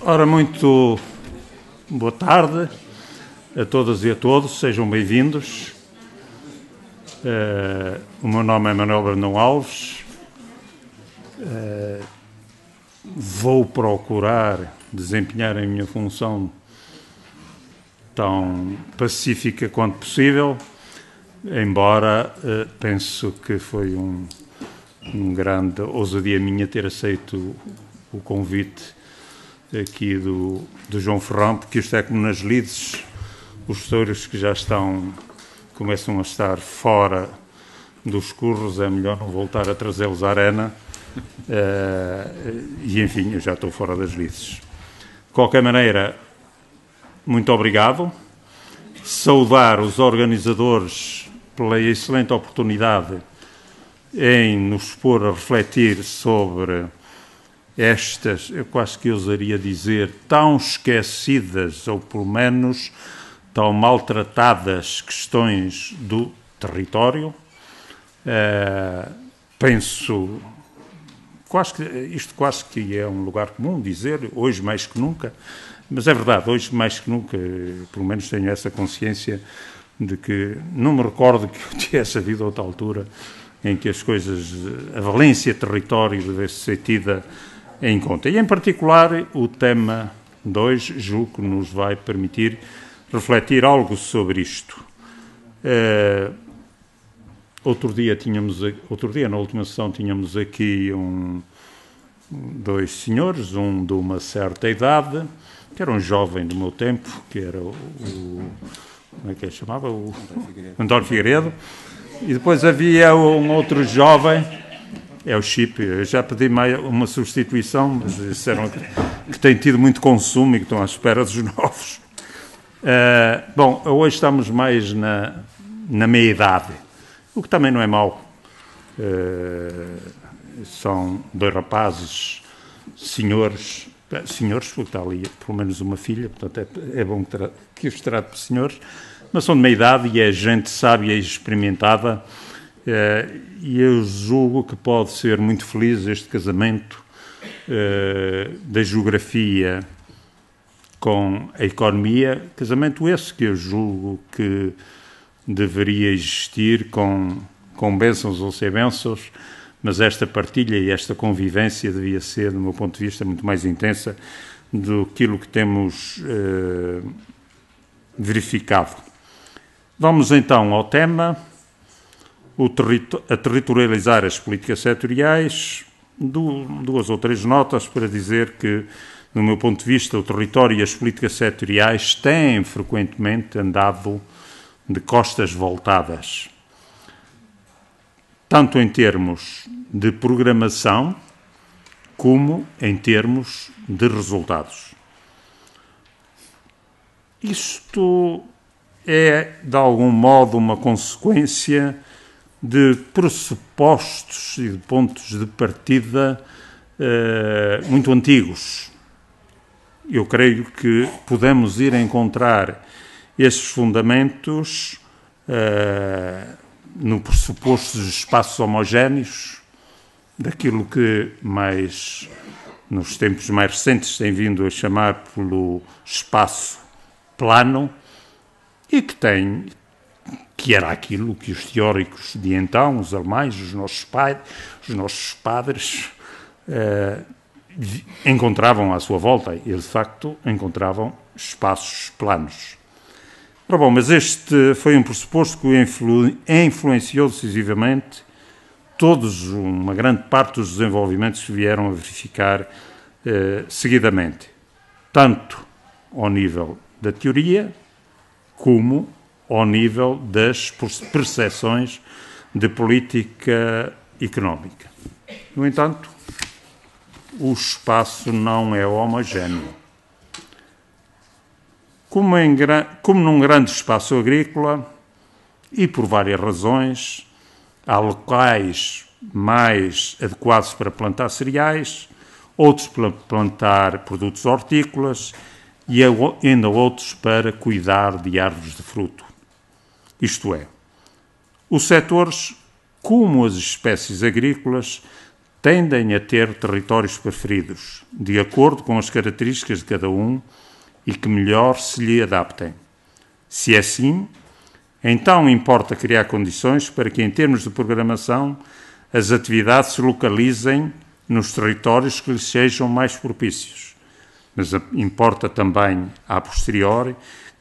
Ora, muito boa tarde a todas e a todos, sejam bem-vindos. O meu nome é Manuel Brandão Alves. Vou procurar desempenhar a minha função tão pacífica quanto possível, embora penso que foi um grande ousadia minha ter aceito o convite aqui do João Ferrão, porque isto é como nas lides, os touros que já começam a estar fora dos curros, é melhor não voltar a trazê-los à arena, e enfim, eu já estou fora das lides. De qualquer maneira, muito obrigado. Saudar os organizadores pela excelente oportunidade em nos pôr a refletir sobre estas, eu quase que ousaria dizer, tão esquecidas, ou pelo menos tão maltratadas questões do território. Penso, isto quase que é um lugar comum dizer, hoje mais que nunca, mas é verdade, hoje mais que nunca, pelo menos tenho essa consciência de que não me recordo que eu tivesse havido outra altura em que as coisas, a valência território devesse ser tida em conta. E, em particular, o tema 2, julgo que nos vai permitir refletir algo sobre isto. Outro dia, na última sessão, tínhamos aqui dois senhores, um de uma certa idade, que era um jovem do meu tempo, que era como é que ele chamava? O António Figueiredo. E depois havia um outro jovem, é o Chip. Eu já pedi uma substituição, mas disseram que tem tido muito consumo e que estão à espera dos novos. Bom, hoje estamos mais na meia-idade, o que também não é mau. São dois rapazes, senhores, porque está ali pelo menos uma filha, portanto é bom que os trate por senhores, mas são de meia-idade e é gente sábia e experimentada, e eu julgo que pode ser muito feliz este casamento da geografia com a economia, casamento esse que eu julgo que deveria existir com bênçãos ou sem bênçãos, mas esta partilha e esta convivência devia ser, do meu ponto de vista, muito mais intensa do que aquilo que temos verificado. Vamos então ao tema, a territorializar as políticas setoriais. Duas ou três notas para dizer que, do meu ponto de vista, o território e as políticas setoriais têm frequentemente andado de costas voltadas, tanto em termos de programação como em termos de resultados. Isto é, de algum modo, uma consequência de pressupostos e de pontos de partida muito antigos. Eu creio que podemos ir encontrar estes fundamentos no pressuposto dos espaços homogéneos, daquilo que nos tempos mais recentes tem vindo a chamar pelo espaço plano, e que era aquilo que os teóricos de então, os alemães, os nossos padres, encontravam à sua volta. Eles, de facto, encontravam espaços planos. Bom, mas este foi um pressuposto que influenciou decisivamente uma grande parte dos desenvolvimentos que vieram a verificar seguidamente, tanto ao nível da teoria como ao nível das percepções de política económica. No entanto, o espaço não é homogéneo. Como num grande espaço agrícola, e por várias razões, há locais mais adequados para plantar cereais, outros para plantar produtos hortícolas e ainda outros para cuidar de árvores de fruto. Isto é, os setores, como as espécies agrícolas, tendem a ter territórios preferidos, de acordo com as características de cada um e que melhor se lhe adaptem. Se é assim, então importa criar condições para que, em termos de programação, as atividades se localizem nos territórios que lhes sejam mais propícios. Mas importa também, a posteriori,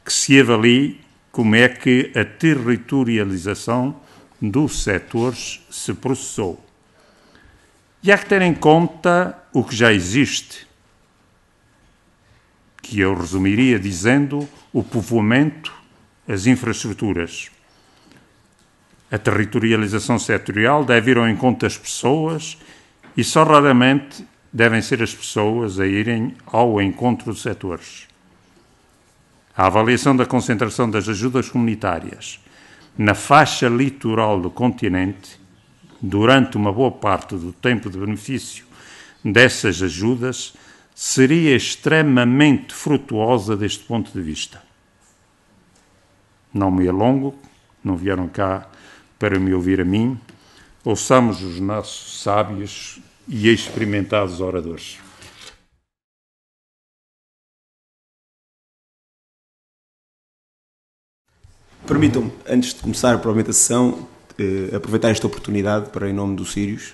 que se avalie como é que a territorialização dos setores se processou. E há que ter em conta o que já existe, que eu resumiria dizendo o povoamento, as infraestruturas. A territorialização setorial deve ir ao encontro das pessoas e só raramente devem ser as pessoas a irem ao encontro dos setores. A avaliação da concentração das ajudas comunitárias na faixa litoral do continente, durante uma boa parte do tempo de benefício dessas ajudas, seria extremamente frutuosa deste ponto de vista. Não me alongo, não vieram cá para me ouvir a mim, ouçamos os nossos sábios e experimentados oradores. Permitam-me, antes de começar provavelmente a sessão, aproveitar esta oportunidade para, em nome do Sírios,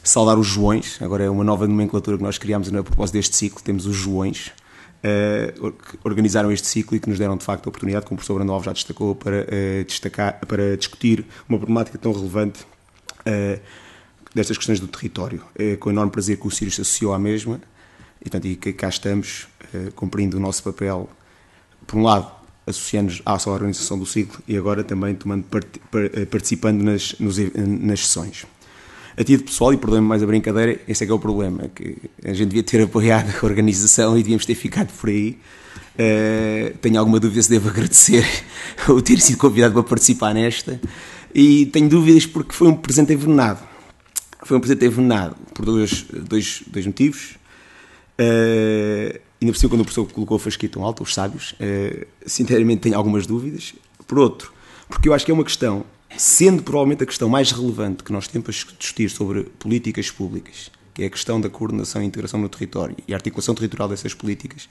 saudar os Joões. Agora é uma nova nomenclatura que nós criámos a propósito deste ciclo. Temos os Joões, que organizaram este ciclo e que nos deram de facto a oportunidade, como o professor Brando Alves já destacou, para discutir uma problemática tão relevante destas questões do território. É com enorme prazer que o Sírios se associou à mesma e que cá estamos, cumprindo o nosso papel, por um lado, associando-nos à sua organização do ciclo e agora também participando nas sessões. A título pessoal, e perdoem-me mais a brincadeira, esse é que é o problema, que a gente devia ter apoiado a organização e devíamos ter ficado por aí. Tenho alguma dúvida se devo agradecer o ter sido convidado para participar nesta, e tenho dúvidas porque foi um presente envenenado. Foi um presente envenenado por dois motivos. Ainda por cima, quando o professor colocou a fasquia tão alta, os sábios, sinceramente tenho algumas dúvidas. Por outro, porque eu acho que é uma questão, sendo provavelmente a questão mais relevante que nós temos para discutir sobre políticas públicas, que é a questão da coordenação e integração no território e a articulação territorial dessas políticas,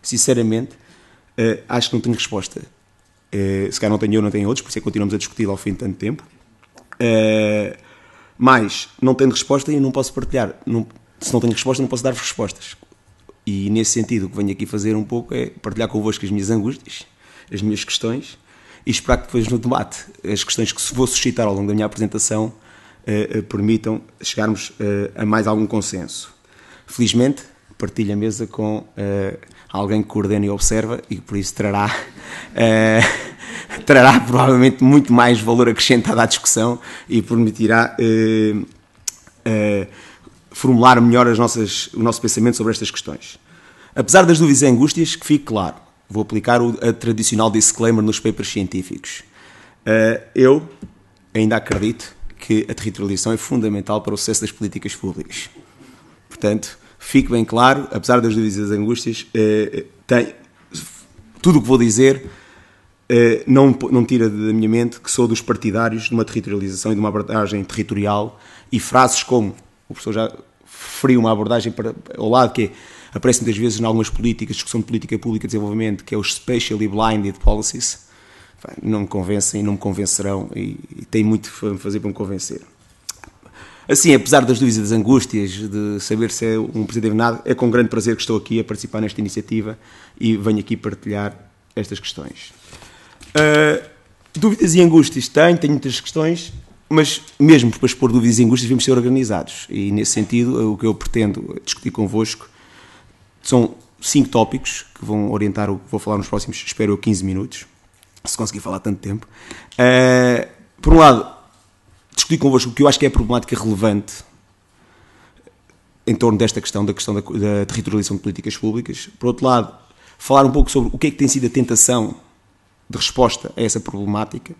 sinceramente, acho que não tenho resposta. Se calhar não tenho eu, não tenho outros, por isso é que continuamos a discutir ao fim de tanto tempo. Mas, não tendo resposta, eu não posso partilhar. Se não tenho resposta, não posso dar respostas. E, nesse sentido, o que venho aqui fazer um pouco é partilhar convosco as minhas angústias, as minhas questões, e esperar que depois no debate, as questões que se vou suscitar ao longo da minha apresentação, permitam chegarmos a mais algum consenso. Felizmente, partilho a mesa com alguém que coordena e observa e que por isso trará provavelmente muito mais valor acrescentado à discussão e permitirá formular melhor o nosso pensamento sobre estas questões. Apesar das dúvidas e angústias, que fique claro, vou aplicar a tradicional disclaimer nos papers científicos. Eu ainda acredito que a territorialização é fundamental para o sucesso das políticas públicas. Portanto, fique bem claro, apesar das dúvidas e das angústias, tudo o que vou dizer não tira da minha mente que sou dos partidários de uma territorialização e de uma abordagem territorial, e frases como, o professor já referiu uma abordagem ao lado que aparece muitas vezes em algumas políticas, discussão de política pública de desenvolvimento, que é os spatially blinded policies, não me convencem, não me convencerão e tem muito a fazer para me convencer. Assim, apesar das dúvidas e das angústias de saber se é um presidente envenenado, é com grande prazer que estou aqui a participar nesta iniciativa e venho aqui partilhar estas questões. Dúvidas e angústias tenho muitas questões, mas mesmo para expor dúvidas e angústias devemos ser organizados, e nesse sentido o que eu pretendo discutir convosco são 5 tópicos que vão orientar o que vou falar nos próximos, espero eu, 15 minutos, se conseguir falar tanto tempo. Por um lado, discutir convosco o que eu acho que é a problemática relevante em torno desta questão, da territorialização de políticas públicas. Por outro lado, falar um pouco sobre o que é que tem sido a tentação de resposta a essa problemática.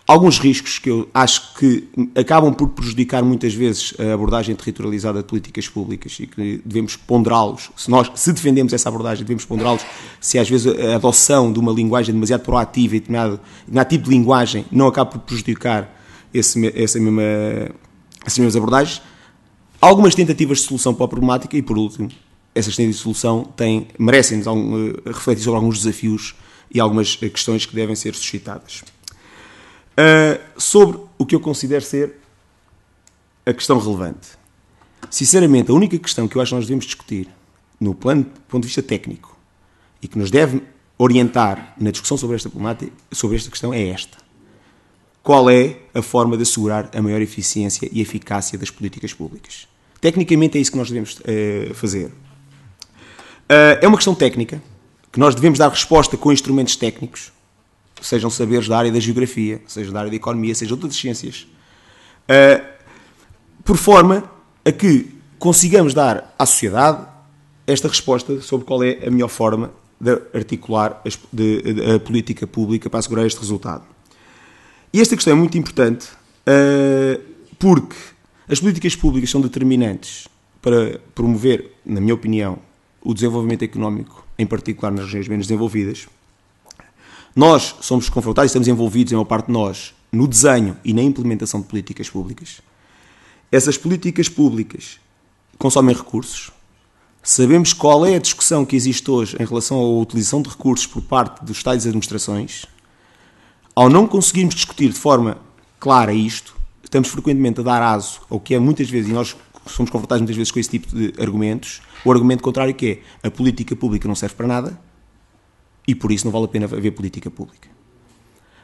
Alguns riscos que eu acho que acabam por prejudicar muitas vezes a abordagem territorializada de políticas públicas e que devemos ponderá-los. Se defendemos essa abordagem, devemos ponderá-los se às vezes a adoção de uma linguagem demasiado proativa e determinado tipo de linguagem não acaba por prejudicar essas mesmas abordagens. Algumas tentativas de solução para a problemática e, por último, essas tentativas de solução merecem-nos refletir sobre alguns desafios e algumas questões que devem ser suscitadas. Sobre o que eu considero ser a questão relevante. Sinceramente, a única questão que eu acho que nós devemos discutir no plano, do ponto de vista técnico, e que nos deve orientar na discussão sobre esta problemática, sobre esta questão, é esta. Qual é a forma de assegurar a maior eficiência e eficácia das políticas públicas? Tecnicamente é isso que nós devemos fazer. É uma questão técnica, que nós devemos dar resposta com instrumentos técnicos, sejam saberes da área da geografia, seja da área da economia, seja de outras ciências, por forma a que consigamos dar à sociedade esta resposta sobre qual é a melhor forma de articular a política pública para assegurar este resultado. E esta questão é muito importante porque as políticas públicas são determinantes para promover, na minha opinião, o desenvolvimento económico, em particular nas regiões menos desenvolvidas. Nós somos confrontados e estamos envolvidos, em uma parte de nós, no desenho e na implementação de políticas públicas. Essas políticas públicas consomem recursos. Sabemos qual é a discussão que existe hoje em relação à utilização de recursos por parte dos Estados e administrações. Ao não conseguirmos discutir de forma clara isto, estamos frequentemente a dar aso ao que é muitas vezes, e nós somos confrontados muitas vezes com esse tipo de argumentos, o argumento contrário que é a política pública não serve para nada e por isso não vale a pena haver política pública.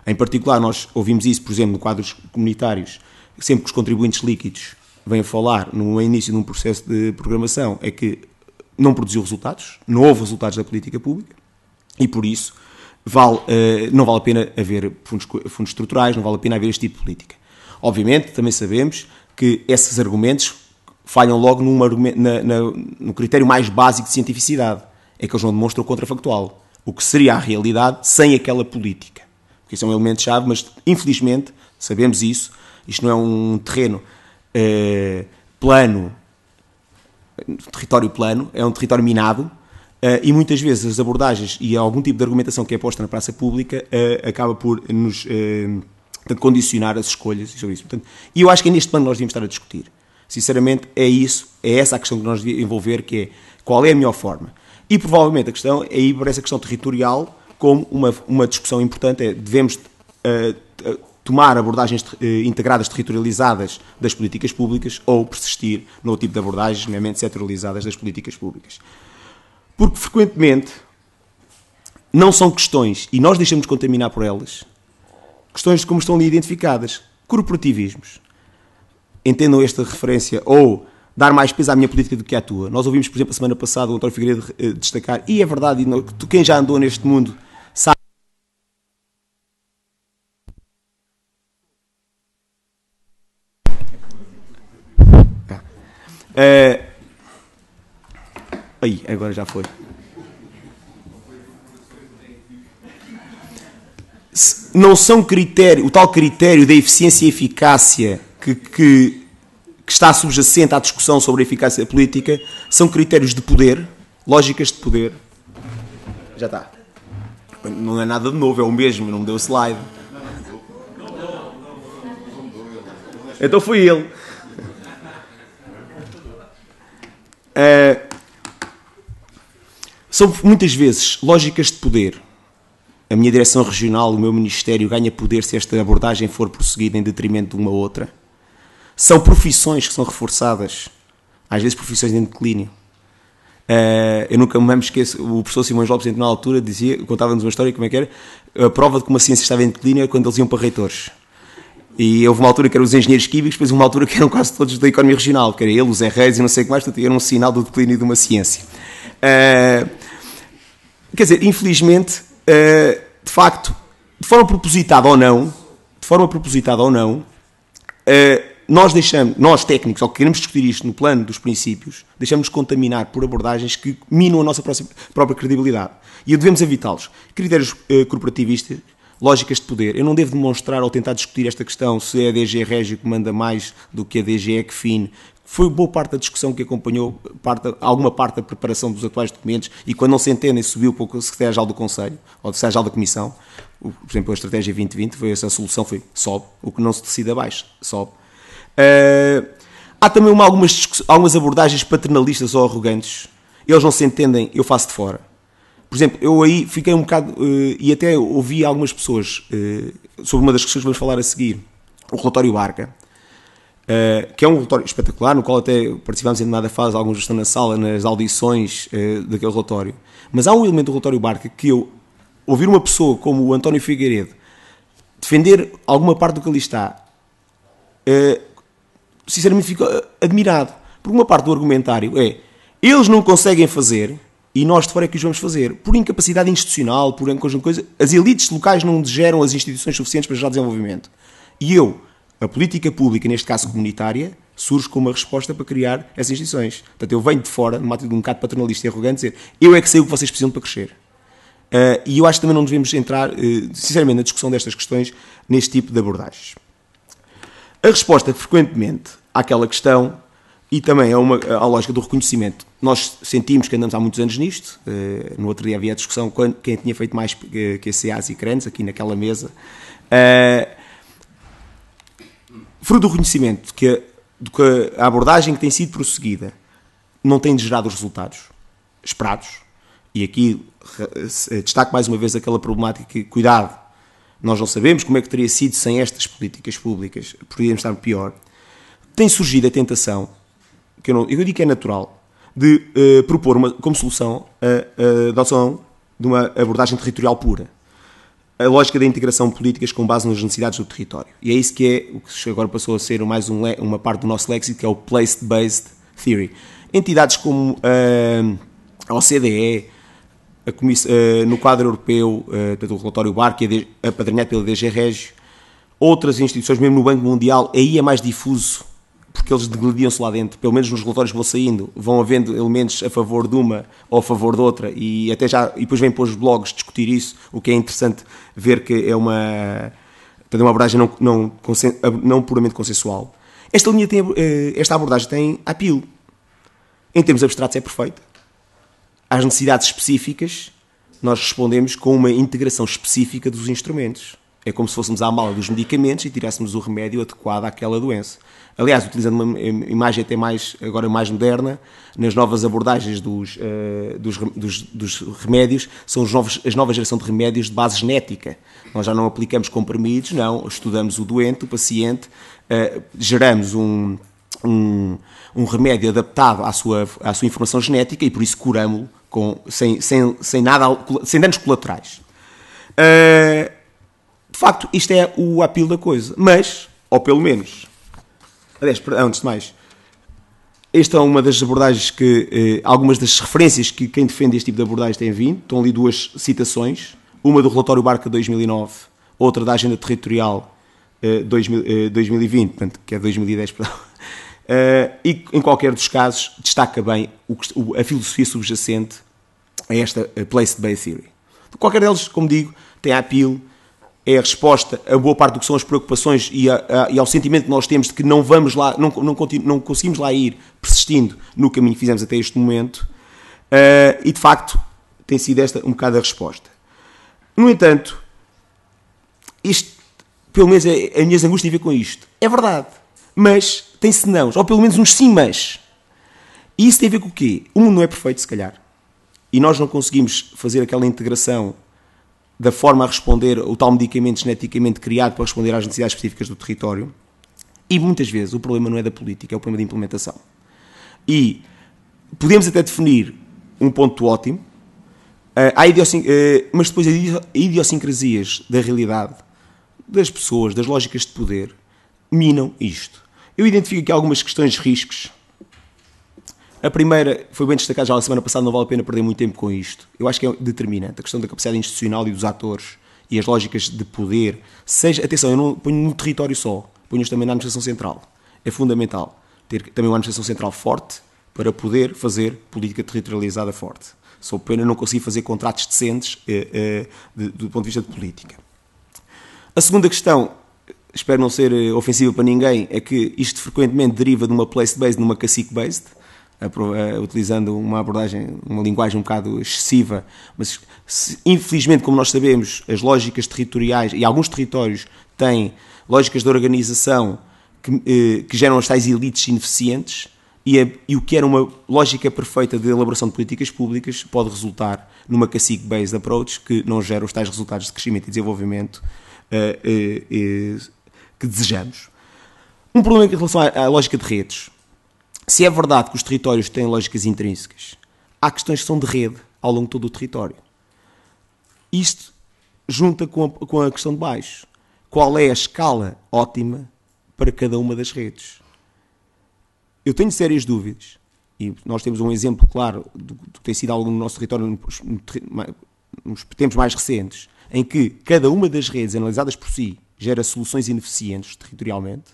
Em particular, nós ouvimos isso, por exemplo, em quadros comunitários, sempre que os contribuintes líquidos vêm a falar no início de um processo de programação, é que não produziu resultados, não houve resultados da política pública e por isso não vale a pena haver fundos estruturais, não vale a pena haver este tipo de política. Obviamente, também sabemos que esses argumentos falham logo no critério mais básico de cientificidade, é que eles não demonstram o contrafactual, o que seria a realidade sem aquela política. Porque isso é um elemento-chave, mas infelizmente sabemos isso, isto não é um terreno plano, território plano, é um território minado, e muitas vezes as abordagens e algum tipo de argumentação que é posta na praça pública acaba por nos condicionar as escolhas sobre isso. Portanto, e eu acho que é neste plano que nós devíamos estar a discutir. Sinceramente, é essa a questão que nós devemos envolver, que é qual é a melhor forma. E provavelmente a questão é ir para essa questão territorial como uma discussão importante, devemos tomar abordagens integradas, territorializadas das políticas públicas ou persistir no tipo de abordagens, nomeadamente setorializadas das políticas públicas. Porque, frequentemente, não são questões, e nós deixamos de contaminar por elas, questões como estão ali identificadas, corporativismos. Entendam esta referência, ou dar mais peso à minha política do que à tua. Nós ouvimos, por exemplo, a semana passada o António Figueiredo destacar, e é verdade, quem já andou neste mundo sabe. Aí, agora já foi. Não são o tal critério da eficiência e eficácia que está subjacente à discussão sobre a eficácia política, são critérios de poder, lógicas de poder. Já está. Não é nada de novo, é o mesmo, não me deu o slide. Então foi ele. São muitas vezes lógicas de poder. A minha direção regional, o meu ministério ganha poder se esta abordagem for prosseguida em detrimento de uma outra. São profissões que são reforçadas, às vezes profissões em declínio. Eu nunca me esqueço, o professor Simões Lopes, na altura, contava-nos uma história, como é que era, a prova de que uma ciência estava em declínio é quando eles iam para reitores. E houve uma altura que eram os engenheiros químicos, depois uma altura que eram quase todos da economia regional, que era ele, os Reis e não sei o que mais, portanto era um sinal do declínio de uma ciência. Quer dizer, infelizmente, de facto, de forma propositada ou não, nós técnicos, ou que queremos discutir isto no plano dos princípios, deixamos-nos contaminar por abordagens que minam a nossa própria credibilidade. E devemos evitá-los. Critérios corporativistas, lógicas de poder. Eu não devo demonstrar ou tentar discutir esta questão se é a DG Régio que manda mais do que a DG Ecfin, foi boa parte da discussão que acompanhou alguma parte da preparação dos atuais documentos, e quando não se entendem subiu para o Secretário-Geral do Conselho ou do Secretário-Geral da Comissão. Por exemplo, a Estratégia 2020 foi essa a solução, foi sobe, o que não se decide abaixo, sobe. Há também algumas abordagens paternalistas ou arrogantes. Eles não se entendem, eu faço de fora. Por exemplo, eu aí fiquei um bocado, e até ouvi algumas pessoas sobre uma das questões que vamos falar a seguir, o relatório Barca, que é um relatório espetacular, no qual até participámos em determinada fase, alguns estão na sala, nas audições daquele relatório. Mas há um elemento do relatório Barca que eu, ouvir uma pessoa como o António Figueiredo defender alguma parte do que ali está, sinceramente fico admirado. Porque uma parte do argumentário é, eles não conseguem fazer e nós de fora é que os vamos fazer. Por incapacidade institucional, por coisa, as elites locais não geram as instituições suficientes para gerar desenvolvimento. E a política pública, neste caso comunitária, surge como uma resposta para criar essas instituições. Portanto, eu venho de fora, numa atitude um bocado paternalista e arrogante, dizer, eu é que sei o que vocês precisam para crescer. E eu acho que também não devemos entrar, sinceramente, na discussão destas questões, neste tipo de abordagens. A resposta, frequentemente, àquela questão, e também à lógica do reconhecimento. Nós sentimos que andamos há muitos anos nisto. No outro dia havia a discussão quem tinha feito mais QCAs e CRANs, aqui naquela mesa. Fruto do reconhecimento que a abordagem que tem sido prosseguida não tem gerado os resultados esperados. E aqui destaco mais uma vez aquela problemática que, cuidado, nós não sabemos como é que teria sido sem estas políticas públicas, poderíamos estar pior. Tem surgido a tentação, que eu digo que é natural, de propor como solução a adoção de uma abordagem territorial pura. A lógica da integração de políticas com base nas necessidades do território. E é isso que o que agora passou a ser mais uma parte do nosso léxico, que é o Place-Based Theory. Entidades como a OCDE, no quadro europeu, o relatório Barca, apadrinhado pela DG Régio, outras instituições, mesmo no Banco Mundial, aí é mais difuso, porque eles degladiam-se lá dentro, pelo menos nos relatórios que vão saindo, vão havendo elementos a favor de uma ou a favor de outra, e depois vêm para os blogs discutir isso, o que é interessante ver que é uma abordagem não puramente consensual. Esta abordagem tem apelo. Em termos abstratos é perfeita. Às necessidades específicas, nós respondemos com uma integração específica dos instrumentos. É como se fôssemos à mala dos medicamentos e tirássemos o remédio adequado àquela doença. Aliás, utilizando uma imagem até agora mais moderna, nas novas abordagens dos remédios, são as novas geração de remédios de base genética. Nós já não aplicamos comprimidos, não, estudamos o doente, o paciente, geramos um remédio adaptado à sua informação genética e por isso curamos-lo sem danos colaterais. De facto, isto é o apelo da coisa, mas, ou pelo menos, antes de mais, esta é uma das abordagens que, algumas das referências que quem defende este tipo de abordagens tem vindo, estão ali duas citações, uma do relatório Barca 2009, outra da Agenda Territorial 2020, portanto, que é 2010, perdão. E em qualquer dos casos destaca bem a filosofia subjacente a esta Place-Based Theory. Qualquer deles, como digo, tem apelo, é a resposta a boa parte do que são as preocupações e ao sentimento que nós temos de que não vamos lá, não conseguimos lá ir persistindo no caminho que fizemos até este momento, e de facto tem sido esta um bocado a resposta. No entanto, isto, pelo menos a minha angústia tem a ver com isto. É verdade, mas tem senãos, ou pelo menos uns sim, mas. E isso tem a ver com o quê? O mundo não é perfeito, se calhar. E nós não conseguimos fazer aquela integração da forma a responder o tal medicamento geneticamente criado para responder às necessidades específicas do território. E muitas vezes o problema não é da política, é o problema da implementação. E podemos até definir um ponto ótimo, mas depois as idiosincrasias da realidade, das pessoas, das lógicas de poder, minam isto. Eu identifico aqui algumas questões de riscos. A primeira foi bem destacada já na semana passada, não vale a pena perder muito tempo com isto. Eu acho que é determinante a questão da capacidade institucional e dos atores e as lógicas de poder. Atenção, eu não ponho no território só, ponho-os também na administração central. É fundamental ter também uma administração central forte para poder fazer política territorializada forte. Só pena não conseguir fazer contratos decentes do ponto de vista de política. A segunda questão espero não ser ofensiva para ninguém, é que isto frequentemente deriva de uma place-based numa cacique-based, utilizando uma abordagem, uma linguagem um bocado excessiva, mas infelizmente, como nós sabemos, as lógicas territoriais, e alguns territórios têm lógicas de organização que geram as tais elites ineficientes, e o que era uma lógica perfeita de elaboração de políticas públicas pode resultar numa cacique-based approach que não gera os tais resultados de crescimento e desenvolvimento que desejamos. Um problema em relação à lógica de redes. Se é verdade que os territórios têm lógicas intrínsecas, há questões que são de rede ao longo de todo o território. Isto junta com a questão de baixo. Qual é a escala ótima para cada uma das redes? Eu tenho sérias dúvidas, e nós temos um exemplo claro do que tem sido algo no nosso território nos tempos mais recentes, em que cada uma das redes, analisadas por si, gera soluções ineficientes territorialmente,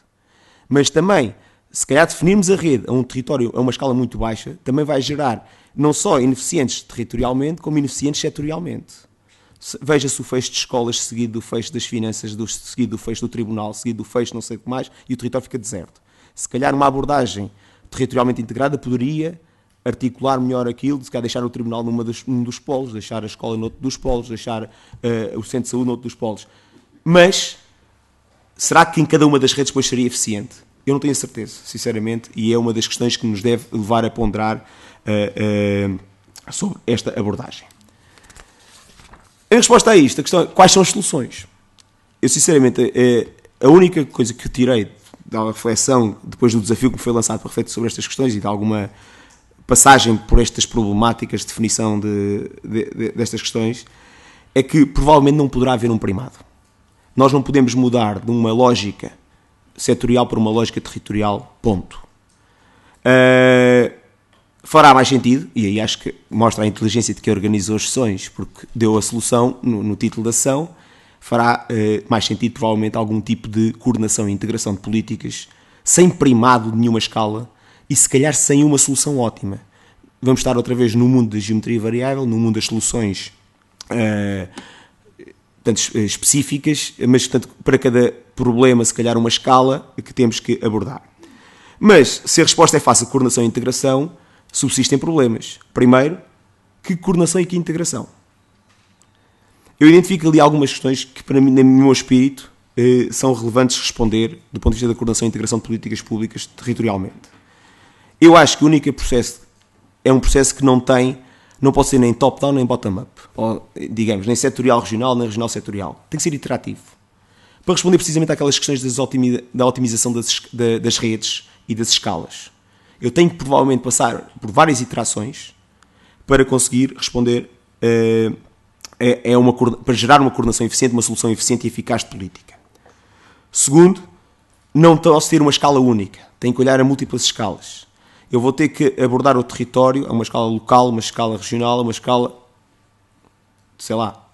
mas também, se calhar definirmos a rede a um território a uma escala muito baixa, também vai gerar não só ineficientes territorialmente, como ineficientes setorialmente. Veja-se o fecho de escolas seguido do fecho das finanças, seguido do fecho do tribunal, seguido do fecho não sei o que mais, e o território fica deserto. Se calhar uma abordagem territorialmente integrada poderia articular melhor aquilo, se calhar deixar o tribunal num dos polos, deixar a escola noutro dos polos, deixar o centro de saúde noutro dos polos. Mas, será que em cada uma das redes depois seria eficiente? Eu não tenho certeza, sinceramente, e é uma das questões que nos deve levar a ponderar sobre esta abordagem. Em resposta a isto, a questão é, quais são as soluções? Eu, sinceramente, a única coisa que tirei da reflexão, depois do desafio que me foi lançado para refletir sobre estas questões e de alguma passagem por estas problemáticas de definição destas questões, é que provavelmente não poderá haver um primado. Nós não podemos mudar de uma lógica setorial para uma lógica territorial, ponto. Fará mais sentido, e aí acho que mostra a inteligência de quem organizou as sessões, porque deu a solução no título da sessão, fará mais sentido provavelmente algum tipo de coordenação e integração de políticas sem primado de nenhuma escala e se calhar sem uma solução ótima. Vamos estar outra vez no mundo da geometria variável, no mundo das soluções específicas, mas portanto, para cada problema se calhar uma escala que temos que abordar. Mas se a resposta é fácil, coordenação e integração, subsistem problemas. Primeiro, que coordenação e que integração? Eu identifico ali algumas questões que, para mim, no meu espírito, são relevantes responder do ponto de vista da coordenação e integração de políticas públicas territorialmente. Eu acho que o único processo é um processo que não pode ser nem top-down nem bottom-up, ou, digamos, nem setorial regional, nem regional setorial. Tem que ser iterativo. Para responder precisamente àquelas questões da otimização das redes e das escalas. Eu tenho que, provavelmente, passar por várias iterações para conseguir responder para gerar uma coordenação eficiente, uma solução eficiente e eficaz de política. Segundo, não posso ter uma escala única. Tenho que olhar a múltiplas escalas. Eu vou ter que abordar o território a uma escala local, uma escala regional, uma escala,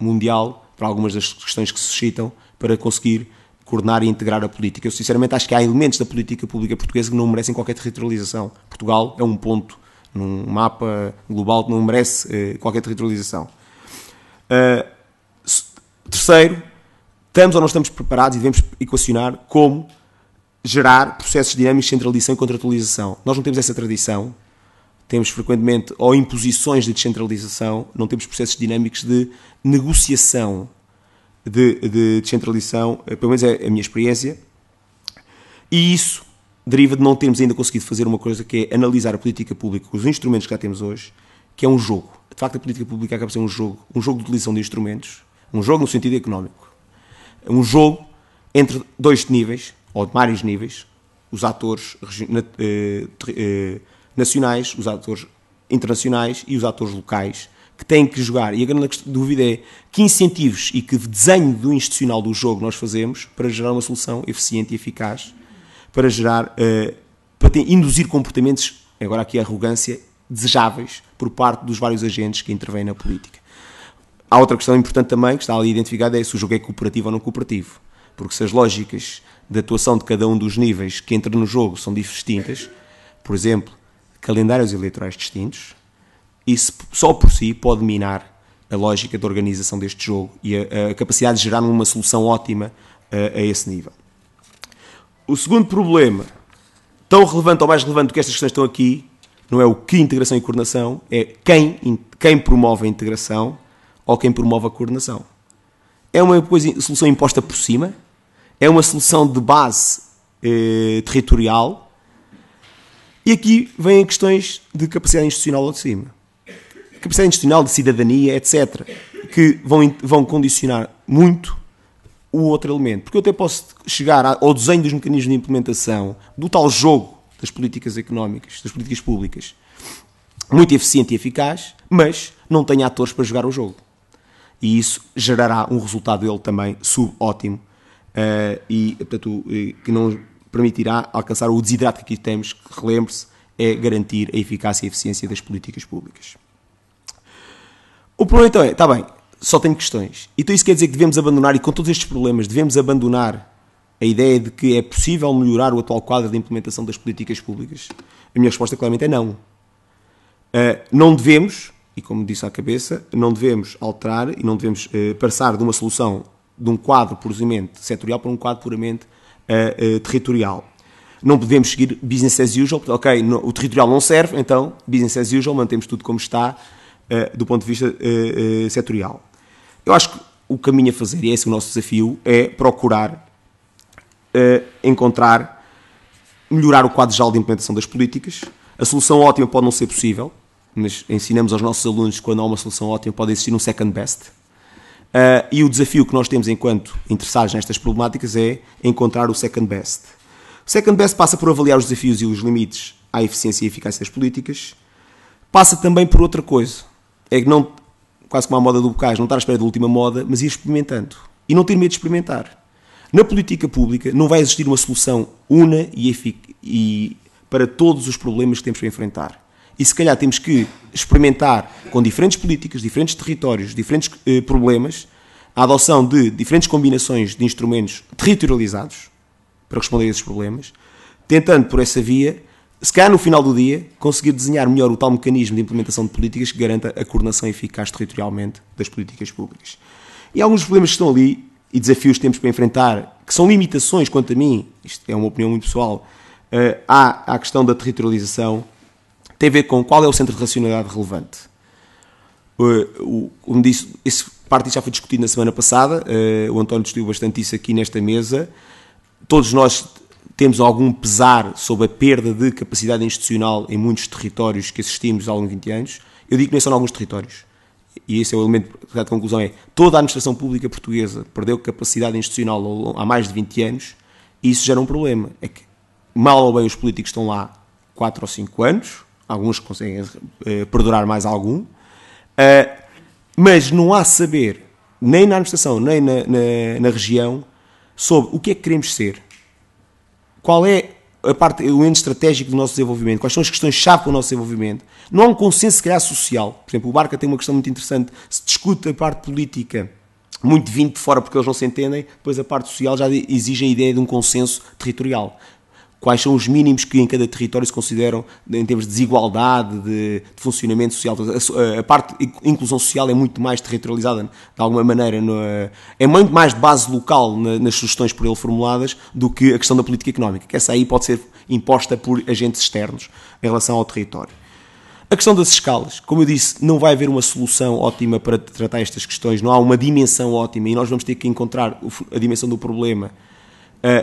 mundial, para algumas das questões que se suscitam, para conseguir coordenar e integrar a política. Eu, sinceramente, acho que há elementos da política pública portuguesa que não merecem qualquer territorialização. Portugal é um ponto num mapa global que não merece qualquer territorialização. Terceiro, estamos ou não estamos preparados e devemos equacionar como gerar processos dinâmicos de centralização e contratualização. Nós não temos essa tradição, temos frequentemente ou imposições de descentralização, não temos processos dinâmicos de negociação de descentralização, pelo menos é a minha experiência, e isso deriva de não termos ainda conseguido fazer uma coisa que é analisar a política pública com os instrumentos que já temos hoje, que é um jogo. De facto, a política pública acaba por ser um jogo de utilização de instrumentos, um jogo no sentido económico. Um jogo entre dois níveis, ou de vários níveis, os atores nacionais, os atores internacionais e os atores locais, que têm que jogar. E a grande dúvida é que incentivos e que desenho do institucional do jogo nós fazemos para gerar uma solução eficiente e eficaz, para induzir comportamentos, agora aqui a arrogância, desejáveis por parte dos vários agentes que intervêm na política. Há outra questão importante também, que está ali identificada, é se o jogo é cooperativo ou não cooperativo. Porque se as lógicas de atuação de cada um dos níveis que entram no jogo são distintas, por exemplo, calendários eleitorais distintos, isso só por si pode minar a lógica de organização deste jogo e a capacidade de gerar uma solução ótima a esse nível. O segundo problema, tão relevante ou mais relevante do que estas questões estão aqui, não é o que integração e coordenação, é quem promove a integração ou quem promove a coordenação. É uma solução imposta por cima, é uma solução de base territorial, e aqui vêm questões de capacidade institucional ao de cima. Capacidade institucional, de cidadania, etc., que vão condicionar muito o outro elemento. Porque eu até posso chegar ao desenho dos mecanismos de implementação do tal jogo das políticas económicas, das políticas públicas, muito eficiente e eficaz, mas não tenho atores para jogar o jogo. E isso gerará um resultado dele também subótimo e, portanto, que não permitirá alcançar o desidrato que aqui temos, que, relembre-se, é garantir a eficácia e a eficiência das políticas públicas. O problema então é, está bem, só tenho questões. Então isso quer dizer que devemos abandonar, e com todos estes problemas, devemos abandonar a ideia de que é possível melhorar o atual quadro de implementação das políticas públicas? A minha resposta claramente é não. Não devemos, e como disse à cabeça, não devemos alterar e não devemos passar de uma solução de um quadro puramente setorial para um quadro puramente territorial. Não podemos seguir business as usual, ok, o territorial não serve, então business as usual, mantemos tudo como está do ponto de vista setorial. Eu acho que o caminho a fazer, e esse é o nosso desafio, é procurar melhorar o quadro geral de implementação das políticas. A solução ótima pode não ser possível, mas ensinamos aos nossos alunos que quando há uma solução ótima pode existir um second best. E o desafio que nós temos enquanto interessados nestas problemáticas é encontrar o second best. O second best passa por avaliar os desafios e os limites à eficiência e eficácia das políticas. Passa também por outra coisa. É que não, quase como a moda do bocage, não estar à espera da última moda, mas ir experimentando. E não ter medo de experimentar. Na política pública não vai existir uma solução una e para todos os problemas que temos para enfrentar. E se calhar temos que experimentar com diferentes políticas, diferentes territórios, diferentes problemas, a adoção de diferentes combinações de instrumentos territorializados para responder a esses problemas, tentando por essa via, se calhar no final do dia, conseguir desenhar melhor o tal mecanismo de implementação de políticas que garanta a coordenação eficaz territorialmente das políticas públicas. E alguns problemas que estão ali e desafios que temos para enfrentar, que são limitações, quanto a mim, isto é uma opinião muito pessoal, à questão da territorialização, tem a ver com qual é o centro de racionalidade relevante. Como disse, esse parte já foi discutido na semana passada, o António discutiu bastante isso aqui nesta mesa. Todos nós temos algum pesar sobre a perda de capacidade institucional em muitos territórios que assistimos ao longo de 20 anos. Eu digo que não é só em alguns territórios. E esse é o elemento da conclusão, é toda a administração pública portuguesa perdeu capacidade institucional há mais de 20 anos, e isso gera um problema. É que, mal ou bem, os políticos estão lá 4 ou 5 anos, alguns conseguem perdurar mais algum, mas não há saber, nem na administração, nem na região, sobre o que é que queremos ser. Qual é o elemento estratégico do nosso desenvolvimento? Quais são as questões-chave para o nosso desenvolvimento? Não há um consenso, se calhar, social. Por exemplo, o Barca tem uma questão muito interessante. Se discute a parte política muito vindo de fora porque eles não se entendem, depois a parte social já exige a ideia de um consenso territorial. Quais são os mínimos que em cada território se consideram em termos de desigualdade, de funcionamento social. A parte de inclusão social é muito mais territorializada, de alguma maneira, é muito mais de base local nas sugestões por ele formuladas do que a questão da política económica, que essa aí pode ser imposta por agentes externos em relação ao território. A questão das escalas, como eu disse, não vai haver uma solução ótima para tratar estas questões, não há uma dimensão ótima e nós vamos ter que encontrar a dimensão do problema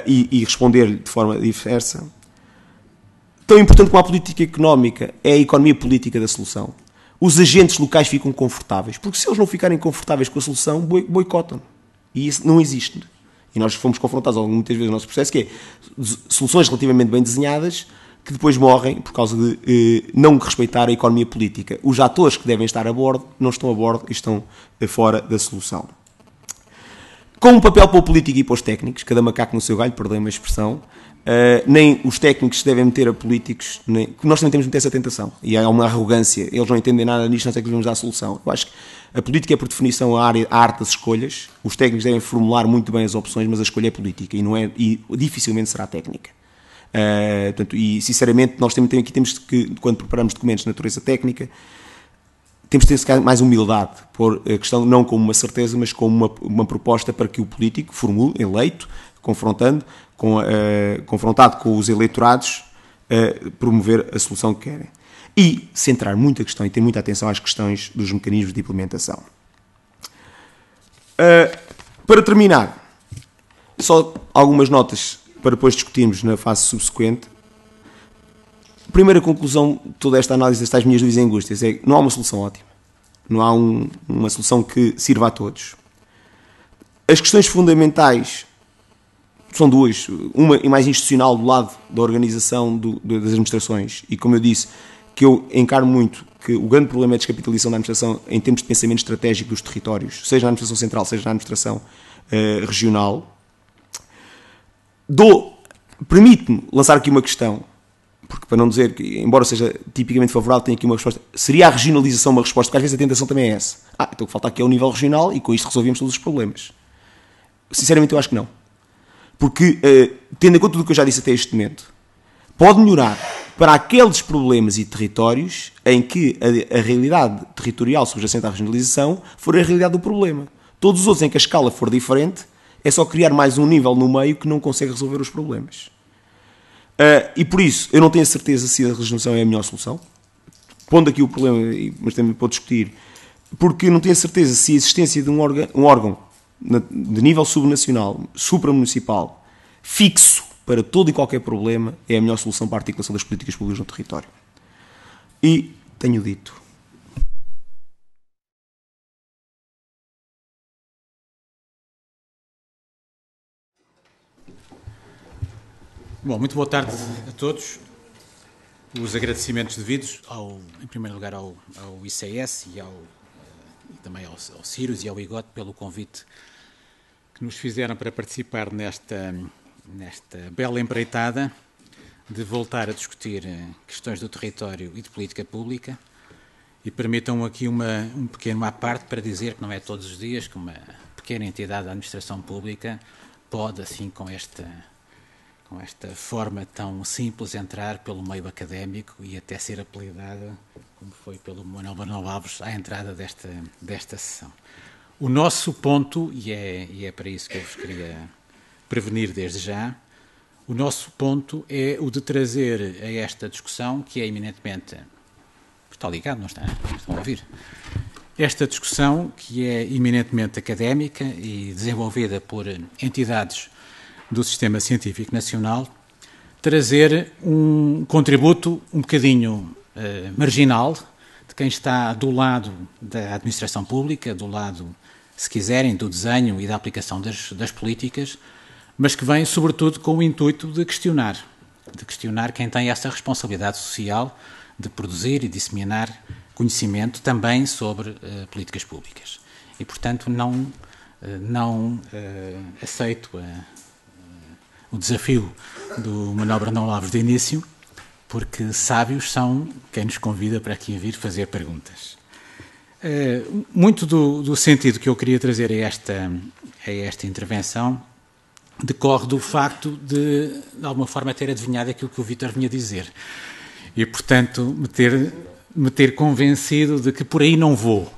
e responder-lhe de forma diversa. Tão importante como a política económica é a economia política da solução. Os agentes locais ficam confortáveis, porque se eles não ficarem confortáveis com a solução, boicotam. E isso não existe. E nós fomos confrontados muitas vezes no nosso processo, que é soluções relativamente bem desenhadas, que depois morrem por causa de não respeitar a economia política. Os atores que devem estar a bordo não estão a bordo e estão fora da solução. Com um papel para o político e para os técnicos, cada macaco no seu galho, perdoem-me a expressão, nem os técnicos se devem meter a políticos, nós também temos de meter essa tentação, e há uma arrogância, eles não entendem nada nisto, nós é que devemos dar a solução. Eu acho que a política é, por definição, a arte das escolhas, os técnicos devem formular muito bem as opções, mas a escolha é política, e dificilmente será técnica. Portanto, e sinceramente, nós também aqui temos que, quando preparamos documentos de natureza técnica, temos de ter mais humildade, por a questão não como uma certeza, mas como uma proposta para que o político formule, eleito, confrontado com os eleitorados, promover a solução que querem. E centrar muito a questão e ter muita atenção às questões dos mecanismos de implementação. Para terminar, só algumas notas para depois discutirmos na fase subsequente. A primeira conclusão de toda esta análise destas minhas dúvidas e angústias é que não há uma solução ótima. Não há uma solução que sirva a todos. As questões fundamentais são duas. Uma é mais institucional, do lado da organização das administrações. E, como eu disse, que eu encaro muito que o grande problema é a descapitalização da administração em termos de pensamento estratégico dos territórios, seja na administração central, seja na administração regional. Permite-me lançar aqui uma questão, porque para não dizer que, embora seja tipicamente favorável, tenho aqui uma resposta. Seria a regionalização uma resposta? Porque às vezes a tentação também é essa. Então o que falta aqui é o nível regional e com isto resolvíamos todos os problemas. Sinceramente eu acho que não. Porque, tendo em conta tudo o que eu já disse até este momento, pode melhorar para aqueles problemas e territórios em que a realidade territorial subjacente à regionalização for a realidade do problema. Todos os outros em que a escala for diferente, é só criar mais um nível no meio que não consegue resolver os problemas. E por isso, eu não tenho a certeza se a regionalização é a melhor solução. Pondo aqui o problema, mas também pode discutir, porque não tenho a certeza se a existência de um órgão de nível subnacional, supramunicipal, fixo para todo e qualquer problema, é a melhor solução para a articulação das políticas públicas no território. E tenho dito. Bom, muito boa tarde a todos. Os agradecimentos devidos, em primeiro lugar, ao ICS e também ao Círios e ao IGOT pelo convite que nos fizeram para participar nesta bela empreitada de voltar a discutir questões do território e de política pública. E permitam aqui um pequeno à parte para dizer que não é todos os dias que uma pequena entidade da administração pública pode, assim, com esta forma tão simples, entrar pelo meio académico e até ser apelidada, como foi pelo Manuel Bernal Alves, à entrada desta sessão. O nosso ponto, e é para isso que eu vos queria prevenir desde já, o nosso ponto é o de trazer a esta discussão, que é eminentemente... Está ligado, não está? Estão a ouvir? Esta discussão, que é eminentemente académica e desenvolvida por entidades do Sistema Científico Nacional, trazer um contributo um bocadinho marginal de quem está do lado da administração pública, do lado, se quiserem, do desenho e da aplicação das políticas, mas que vem, sobretudo, com o intuito de questionar quem tem essa responsabilidade social de produzir e disseminar conhecimento também sobre políticas públicas. E, portanto, não aceito o desafio do Manuel Brandão Alves de início, porque sábios são quem nos convida para aqui vir fazer perguntas. Muito do sentido que eu queria trazer a esta intervenção decorre do facto de alguma forma, ter adivinhado aquilo que o Vítor vinha dizer. E, portanto, me ter convencido de que por aí não vou.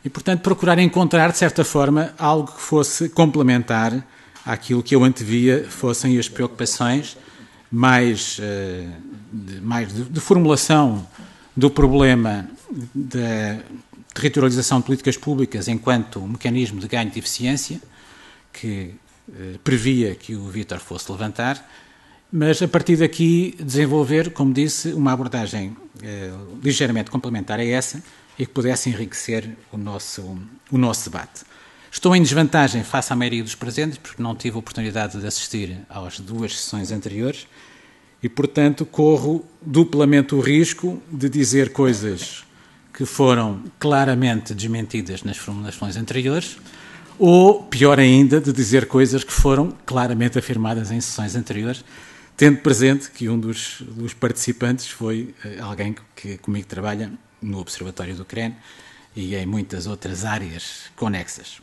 E, portanto, procurar encontrar, de certa forma, algo que fosse complementar àquilo que eu antevia fossem as preocupações mais de formulação do problema da territorialização de políticas públicas enquanto mecanismo de ganho de eficiência, que previa que o Vítor fosse levantar, mas a partir daqui desenvolver, como disse, uma abordagem ligeiramente complementar a essa e que pudesse enriquecer o nosso debate. Estou em desvantagem face à maioria dos presentes, porque não tive a oportunidade de assistir às duas sessões anteriores e, portanto, corro duplamente o risco de dizer coisas que foram claramente desmentidas nas formulações anteriores ou, pior ainda, de dizer coisas que foram claramente afirmadas em sessões anteriores, tendo presente que um dos participantes foi alguém que comigo trabalha no Observatório do CREN e em muitas outras áreas conexas.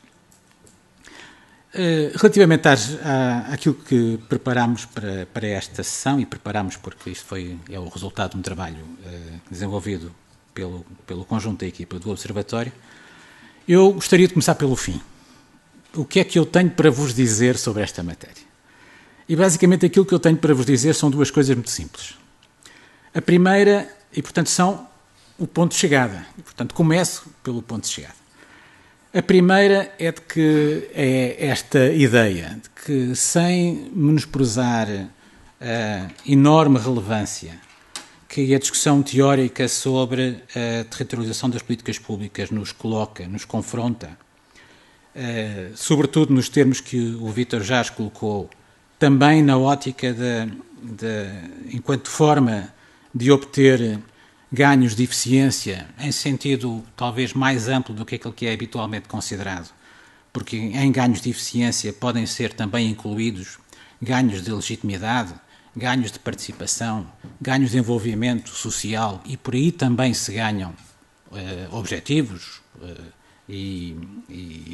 Relativamente àquilo que preparámos para esta sessão, e preparámos porque isto é o resultado de um trabalho desenvolvido pelo conjunto da equipa do Observatório, eu gostaria de começar pelo fim. O que é que eu tenho para vos dizer sobre esta matéria? E basicamente aquilo que eu tenho para vos dizer são duas coisas muito simples. A primeira, e portanto são o ponto de chegada, e portanto começo pelo ponto de chegada. A primeira é de que é esta ideia de que, sem menosprezar a enorme relevância que a discussão teórica sobre a territorialização das políticas públicas nos coloca, nos confronta, sobretudo nos termos que o Vítor já colocou, também na ótica enquanto forma de obter ganhos de eficiência, em sentido talvez mais amplo do que aquele que é habitualmente considerado, porque em ganhos de eficiência podem ser também incluídos ganhos de legitimidade, ganhos de participação, ganhos de envolvimento social, e por aí também se ganham objetivos e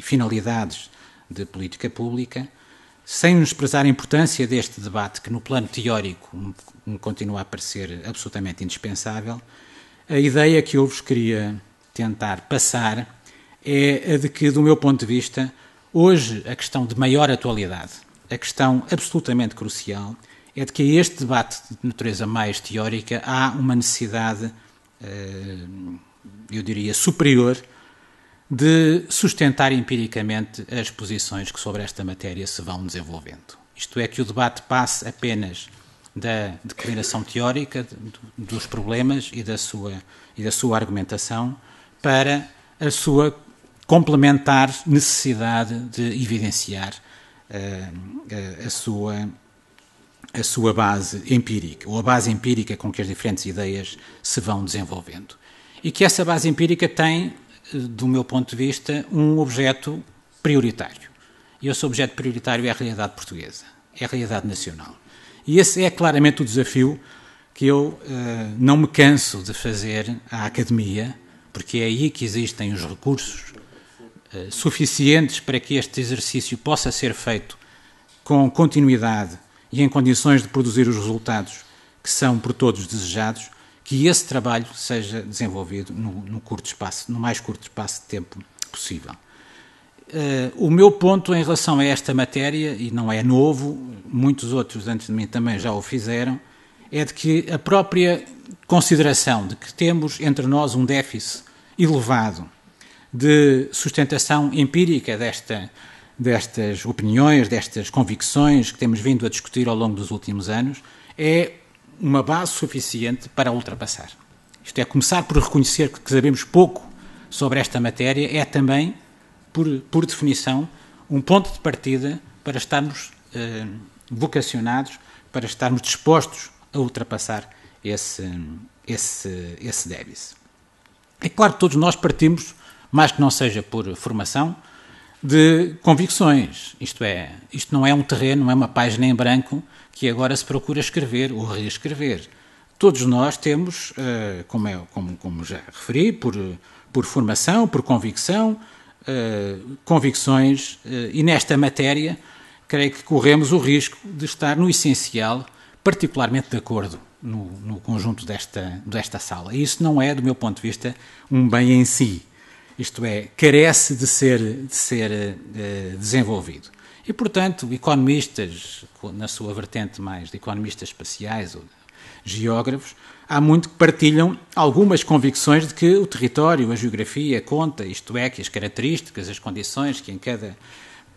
finalidades de política pública, sem menosprezar a importância deste debate, que no plano teórico me continua a parecer absolutamente indispensável. A ideia que eu vos queria tentar passar é a de que, do meu ponto de vista, hoje a questão de maior atualidade, a questão absolutamente crucial, é de que a este debate de natureza mais teórica há uma necessidade, eu diria, superior, de sustentar empiricamente as posições que sobre esta matéria se vão desenvolvendo. Isto é, que o debate passe apenas da declinação teórica dos problemas e da sua argumentação para a sua complementar necessidade de evidenciar a sua base empírica, ou a base empírica com que as diferentes ideias se vão desenvolvendo. E que essa base empírica tem, do meu ponto de vista, um objeto prioritário. E esse objeto prioritário é a realidade portuguesa, é a realidade nacional. E esse é claramente o desafio que eu não me canso de fazer à academia, porque é aí que existem os recursos suficientes para que este exercício possa ser feito com continuidade e em condições de produzir os resultados que são por todos desejados, que esse trabalho seja desenvolvido no mais curto espaço de tempo possível. O meu ponto em relação a esta matéria, e não é novo, muitos outros antes de mim também já o fizeram, é de que a própria consideração de que temos entre nós um déficit elevado de sustentação empírica destas opiniões, destas convicções que temos vindo a discutir ao longo dos últimos anos, é uma base suficiente para ultrapassar. Isto é, começar por reconhecer que sabemos pouco sobre esta matéria é também, por definição, um ponto de partida para estarmos vocacionados, para estarmos dispostos a ultrapassar esse déficit. É claro que todos nós partimos, mais que não seja por formação, de convicções. Isto não é um terreno, não é uma página em branco que agora se procura escrever ou reescrever. Todos nós temos, como já referi, por formação, por convicção, convicções, e nesta matéria creio que corremos o risco de estar no essencial particularmente de acordo no conjunto desta sala. E isso não é, do meu ponto de vista, um bem em si. Isto é, carece de ser desenvolvido. E, portanto, economistas, na sua vertente mais de economistas espaciais ou geógrafos, há muito que partilham algumas convicções de que o território, a geografia conta, isto é, que as características, as condições que em cada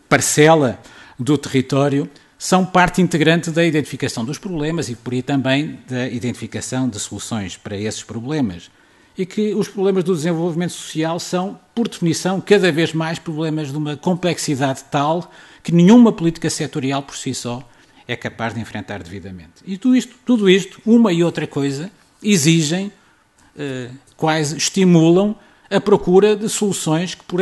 parcela do território são parte integrante da identificação dos problemas e, por aí, também da identificação de soluções para esses problemas. E que os problemas do desenvolvimento social são, por definição, cada vez mais problemas de uma complexidade tal que nenhuma política setorial por si só é capaz de enfrentar devidamente. E tudo isto, uma e outra coisa, exigem, quase estimulam a procura de soluções que, por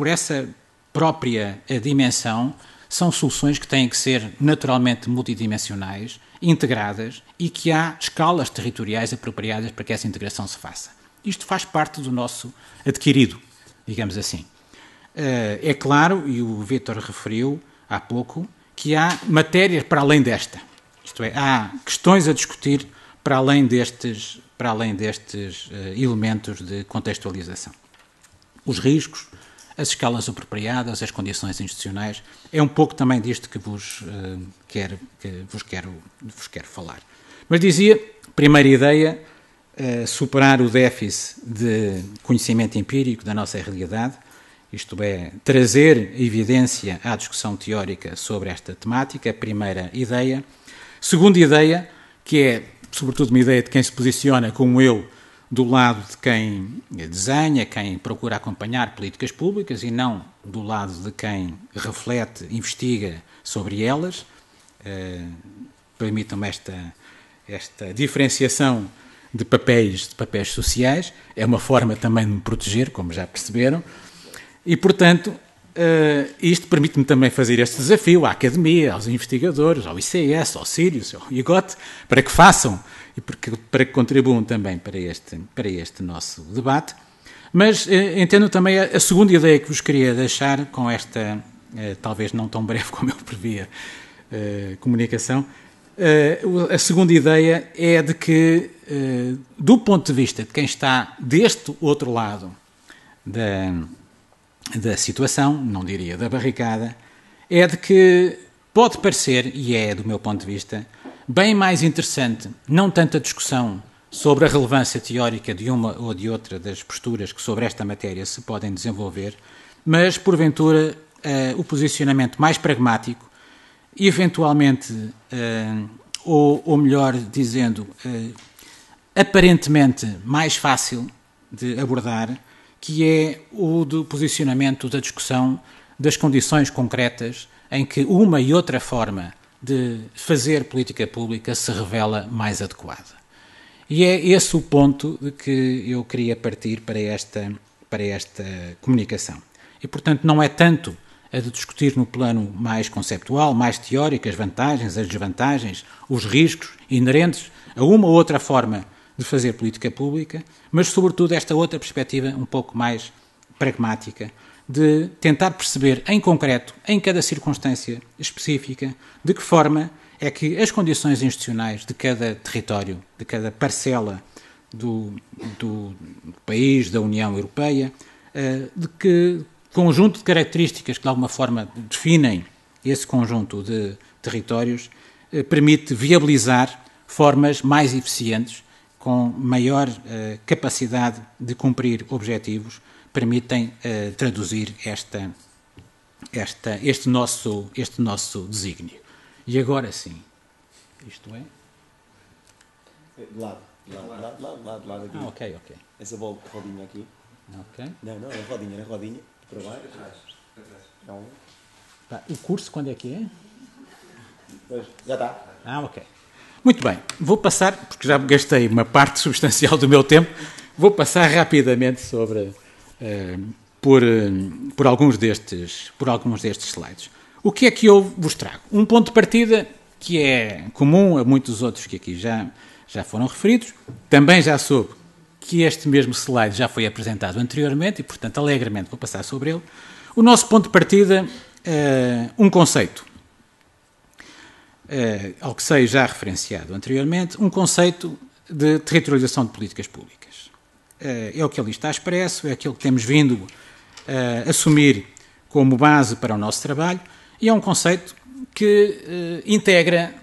essa própria dimensão, são soluções que têm que ser naturalmente multidimensionais, integradas, e que há escalas territoriais apropriadas para que essa integração se faça. Isto faz parte do nosso adquirido, digamos assim. É claro, e o Vítor referiu há pouco, que há matérias para além desta. Isto é, há questões a discutir para além destes elementos de contextualização. Os riscos, as escalas apropriadas, as condições institucionais. É um pouco também disto que vos quero falar. Mas dizia, primeira ideia, superar o déficit de conhecimento empírico da nossa realidade, isto é, trazer evidência à discussão teórica sobre esta temática, a primeira ideia. Segunda ideia, que é, sobretudo, uma ideia de quem se posiciona, como eu, do lado de quem desenha, quem procura acompanhar políticas públicas e não do lado de quem reflete, investiga sobre elas. Permitam-me esta diferenciação de papéis sociais. É uma forma também de me proteger, como já perceberam. E, portanto, isto permite-me também fazer este desafio à academia, aos investigadores, ao ICS, ao Sirius, ao IGOT, para que façam e para que contribuam também para este nosso debate. Mas entendo também a segunda ideia que vos queria deixar com esta, talvez não tão breve como eu previa, comunicação. A segunda ideia é de que, do ponto de vista de quem está deste outro lado da situação, não diria da barricada, é de que pode parecer, e é do meu ponto de vista, bem mais interessante, não tanto a discussão sobre a relevância teórica de uma ou de outra das posturas que sobre esta matéria se podem desenvolver, mas, porventura, o posicionamento mais pragmático e, eventualmente, ou melhor dizendo, aparentemente mais fácil de abordar, que é o do posicionamento da discussão das condições concretas em que uma e outra forma de fazer política pública se revela mais adequada. E é esse o ponto de que eu queria partir para esta comunicação. E, portanto, não é tanto a de discutir no plano mais conceptual, mais teórico, as vantagens, as desvantagens, os riscos inerentes a uma ou outra forma de fazer política pública, mas, sobretudo, esta outra perspectiva um pouco mais pragmática, de tentar perceber em concreto, em cada circunstância específica, de que forma é que as condições institucionais de cada território, de cada parcela do país, da União Europeia, de que conjunto de características que de alguma forma definem esse conjunto de territórios, permite viabilizar formas mais eficientes, com maior capacidade de cumprir objetivos, permitem traduzir este nosso desígnio. E agora sim, isto é? De lado aqui. Ok. Essa rodinha aqui. Ok. Não, é rodinha. Para baixo. Não. O curso quando é que é? Pois, já está. Ok. Muito bem, vou passar, porque já gastei uma parte substancial do meu tempo, vou passar rapidamente sobre por alguns destes slides. O que é que eu vos trago? Um ponto de partida que é comum a muitos outros que aqui já foram referidos. Também já soube que este mesmo slide já foi apresentado anteriormente e, portanto, alegremente vou passar sobre ele. O nosso ponto de partida é um conceito, ao que sei já referenciado anteriormente, um conceito de territorialização de políticas públicas. É o que ali está expresso, é aquilo que temos vindo a assumir como base para o nosso trabalho e é um conceito que integra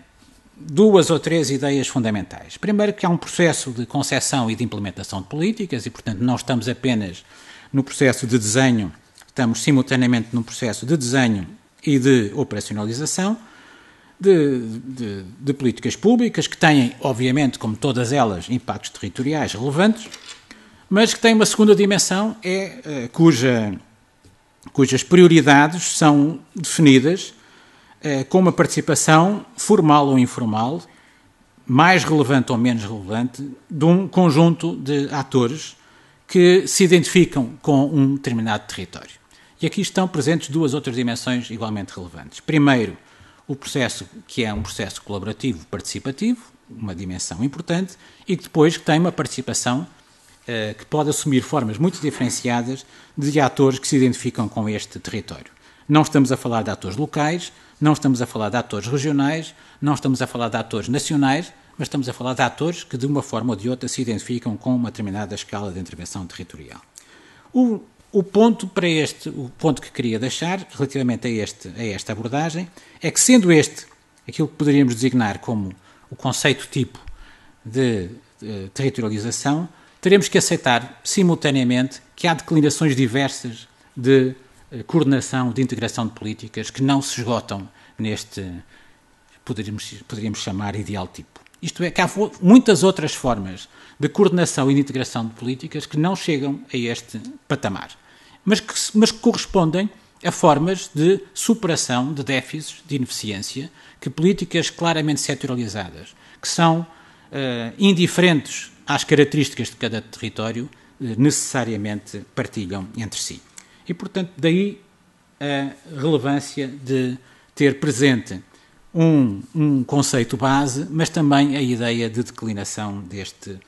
duas ou três ideias fundamentais. Primeiro, que há um processo de concepção e de implementação de políticas e, portanto, não estamos apenas no processo de desenho, estamos simultaneamente num processo de desenho e de operacionalização de políticas públicas que têm, obviamente, como todas elas, impactos territoriais relevantes, mas que têm uma segunda dimensão, cujas prioridades são definidas com uma participação formal ou informal, mais relevante ou menos relevante, de um conjunto de atores que se identificam com um determinado território. E aqui estão presentes duas outras dimensões igualmente relevantes. Primeiro, o processo que é um processo colaborativo, participativo, uma dimensão importante, e que depois tem uma participação que pode assumir formas muito diferenciadas de atores que se identificam com este território. Não estamos a falar de atores locais, não estamos a falar de atores regionais, não estamos a falar de atores nacionais, mas estamos a falar de atores que de uma forma ou de outra se identificam com uma determinada escala de intervenção territorial. o ponto que queria deixar relativamente a esta abordagem é que, sendo este aquilo que poderíamos designar como o conceito tipo de territorialização, teremos que aceitar simultaneamente que há declinações diversas de coordenação, de integração de políticas que não se esgotam neste, poderíamos chamar, ideal tipo. Isto é, que há muitas outras formas de coordenação e de integração de políticas que não chegam a este patamar, mas que correspondem a formas de superação de déficits, de ineficiência, que políticas claramente setorializadas, que são indiferentes às características de cada território, necessariamente partilham entre si. E, portanto, daí a relevância de ter presente um conceito base, mas também a ideia de declinação deste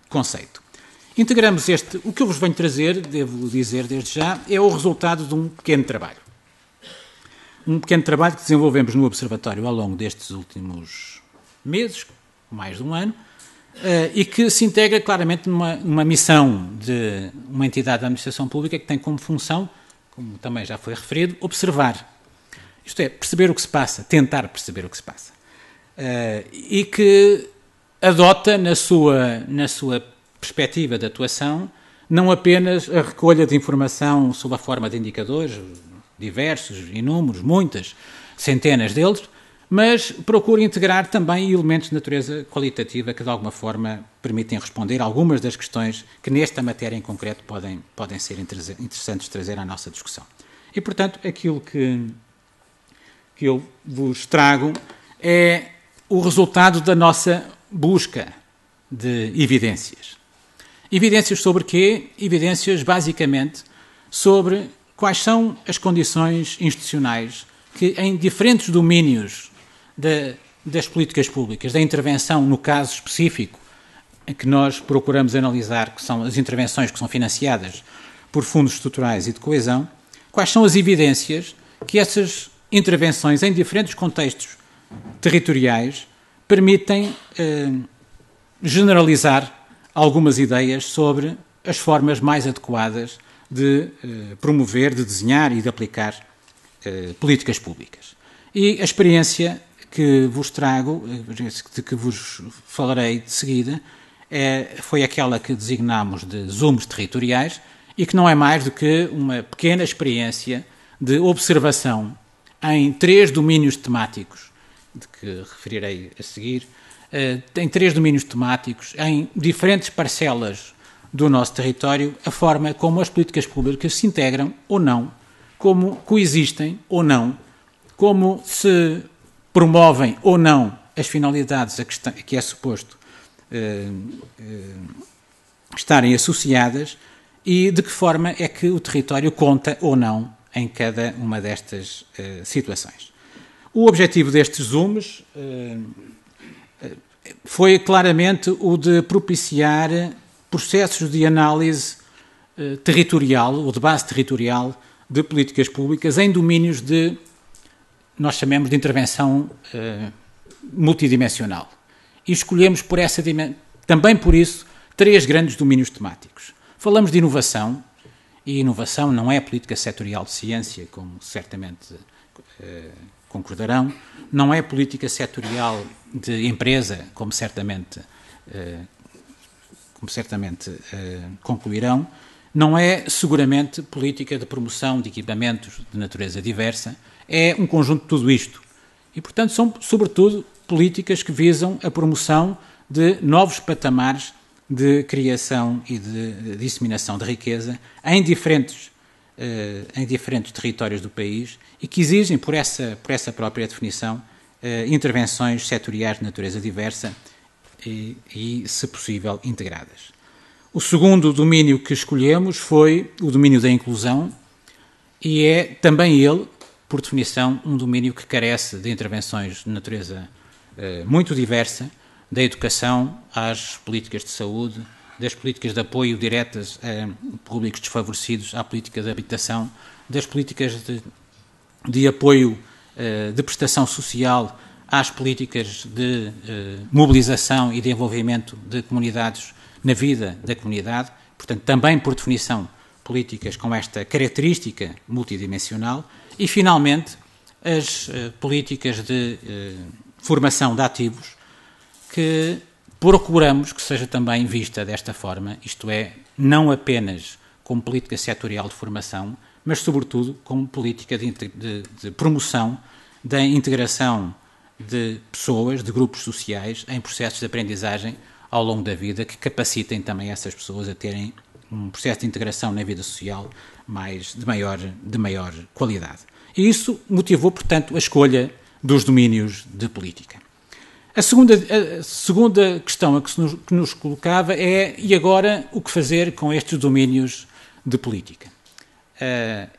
conceito. Integramos o que eu vos venho trazer, devo dizer desde já, é o resultado de um pequeno trabalho. Um pequeno trabalho que desenvolvemos no Observatório ao longo destes últimos meses, mais de um ano, e que se integra claramente numa missão de uma entidade da administração pública que tem como função, como também já foi referido, observar. Isto é, perceber o que se passa, tentar perceber o que se passa. E que adota na sua perspectiva de atuação não apenas a recolha de informação sob a forma de indicadores diversos, inúmeros, muitas, centenas deles, mas procura integrar também elementos de natureza qualitativa que de alguma forma permitem responder a algumas das questões que nesta matéria em concreto podem ser interessantes trazer à nossa discussão. E, portanto, aquilo que eu vos trago é o resultado da nossa busca de evidências. Evidências sobre quê? Evidências, basicamente, sobre quais são as condições institucionais que, em diferentes domínios das políticas públicas, da intervenção, no caso específico, que nós procuramos analisar, que são as intervenções que são financiadas por fundos estruturais e de coesão, quais são as evidências que essas intervenções em diferentes contextos territoriais permitem generalizar algumas ideias sobre as formas mais adequadas de promover, de desenhar e de aplicar políticas públicas. E a experiência que vos trago, de que vos falarei de seguida, foi aquela que designámos de zooms territoriais e que não é mais do que uma pequena experiência de observação em 3 domínios temáticos, de que referirei a seguir, em 3 domínios temáticos, em diferentes parcelas do nosso território, a forma como as políticas públicas se integram ou não, como coexistem ou não, como se promovem ou não as finalidades a que é suposto estarem associadas e de que forma é que o território conta ou não em cada uma destas situações. O objetivo destes zooms foi claramente o de propiciar processos de análise territorial ou de base territorial de políticas públicas em domínios de, nós chamamos de intervenção multidimensional. E escolhemos também por isso 3 grandes domínios temáticos. Falamos de inovação, e inovação não é a política setorial de ciência, como certamente concordarão, não é a política setorial de empresa, como certamente concluirão, não é seguramente política de promoção de equipamentos de natureza diversa, é um conjunto de tudo isto. E, portanto, são, sobretudo, políticas que visam a promoção de novos patamares de criação e de disseminação de riqueza em diferentes territórios do país e que exigem, por essa própria definição, intervenções setoriais de natureza diversa e, se possível, integradas. O segundo domínio que escolhemos foi o domínio da inclusão e é também ele, por definição, um domínio que carece de intervenções de natureza muito diversa, da educação às políticas de saúde, das políticas de apoio diretas a públicos desfavorecidos, à política de habitação, das políticas de apoio de prestação social às políticas de mobilização e de envolvimento de comunidades na vida da comunidade, portanto, também, por definição, políticas com esta característica multidimensional e, finalmente, as políticas de formação de ativos que procuramos que seja também vista desta forma, isto é, não apenas como política setorial de formação, mas, sobretudo, como política de promoção da integração de pessoas, de grupos sociais, em processos de aprendizagem ao longo da vida, que capacitem também essas pessoas a terem um processo de integração na vida social de maior qualidade. E isso motivou, portanto, a escolha dos domínios de política. A segunda questão a que nos colocava é, e agora, o que fazer com estes domínios de política?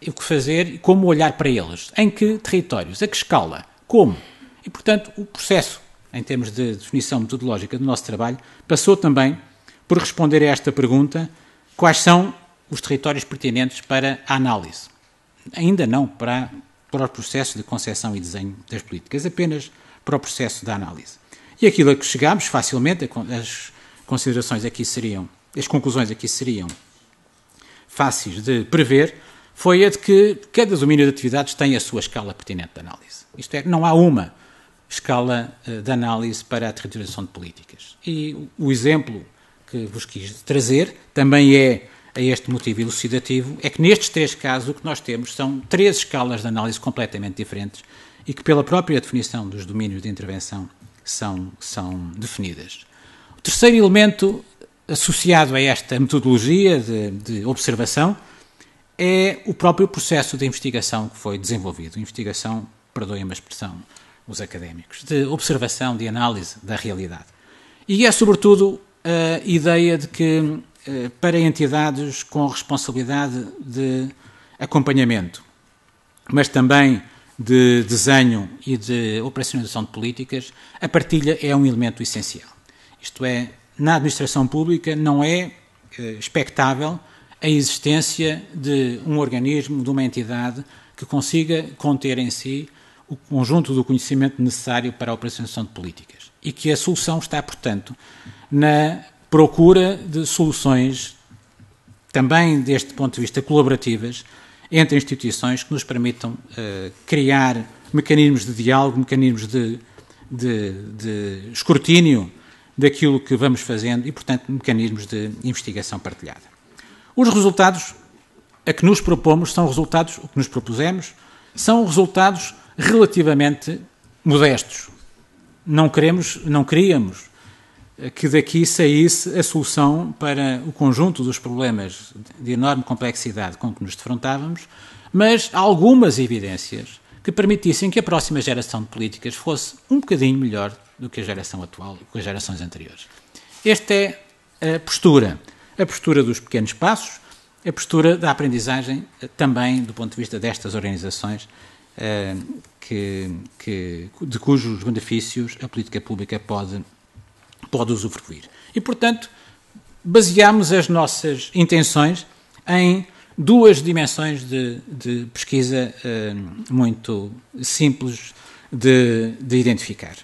O que fazer, como olhar para eles? Em que territórios? A que escala? Como? E, portanto, o processo, em termos de definição metodológica do nosso trabalho, passou também por responder a esta pergunta: quais são os territórios pertinentes para a análise? Ainda não para o processo de concepção e desenho das políticas, apenas para o processo da análise. E aquilo a que chegámos facilmente, as conclusões aqui seriam fáceis de prever, foi a de que cada domínio de atividades tem a sua escala pertinente de análise. Isto é, não há uma escala de análise para a territorialização de políticas. E o exemplo que vos quis trazer também é, a este motivo elucidativo, é que nestes 3 casos o que nós temos são 3 escalas de análise completamente diferentes e que pela própria definição dos domínios de intervenção são definidas. O terceiro elemento associado a esta metodologia de observação é o próprio processo de investigação que foi desenvolvido. Investigação, perdoem-me a expressão, os académicos, de observação, de análise da realidade. E é, sobretudo, a ideia de que, para entidades com responsabilidade de acompanhamento, mas também de desenho e de operacionalização de políticas, a partilha é um elemento essencial. Isto é, na administração pública não é expectável a existência de um organismo, de uma entidade que consiga conter em si o conjunto do conhecimento necessário para a operacionalização de políticas. E que a solução está, portanto, na procura de soluções, também deste ponto de vista colaborativas, entre instituições que nos permitam criar mecanismos de diálogo, mecanismos de escrutínio daquilo que vamos fazendo e, portanto, mecanismos de investigação partilhada. Os resultados a que nos propomos são resultados, o que nos propusemos, são resultados relativamente modestos. Não queríamos que daqui saísse a solução para o conjunto dos problemas de enorme complexidade com que nos defrontávamos, mas há algumas evidências que permitissem que a próxima geração de políticas fosse um bocadinho melhor do que a geração atual, com as gerações anteriores. Esta é a postura dos pequenos passos, a postura da aprendizagem também do ponto de vista destas organizações de cujos benefícios a política pública pode usufruir. E, portanto, baseámos as nossas intenções em 2 dimensões de pesquisa muito simples de identificar.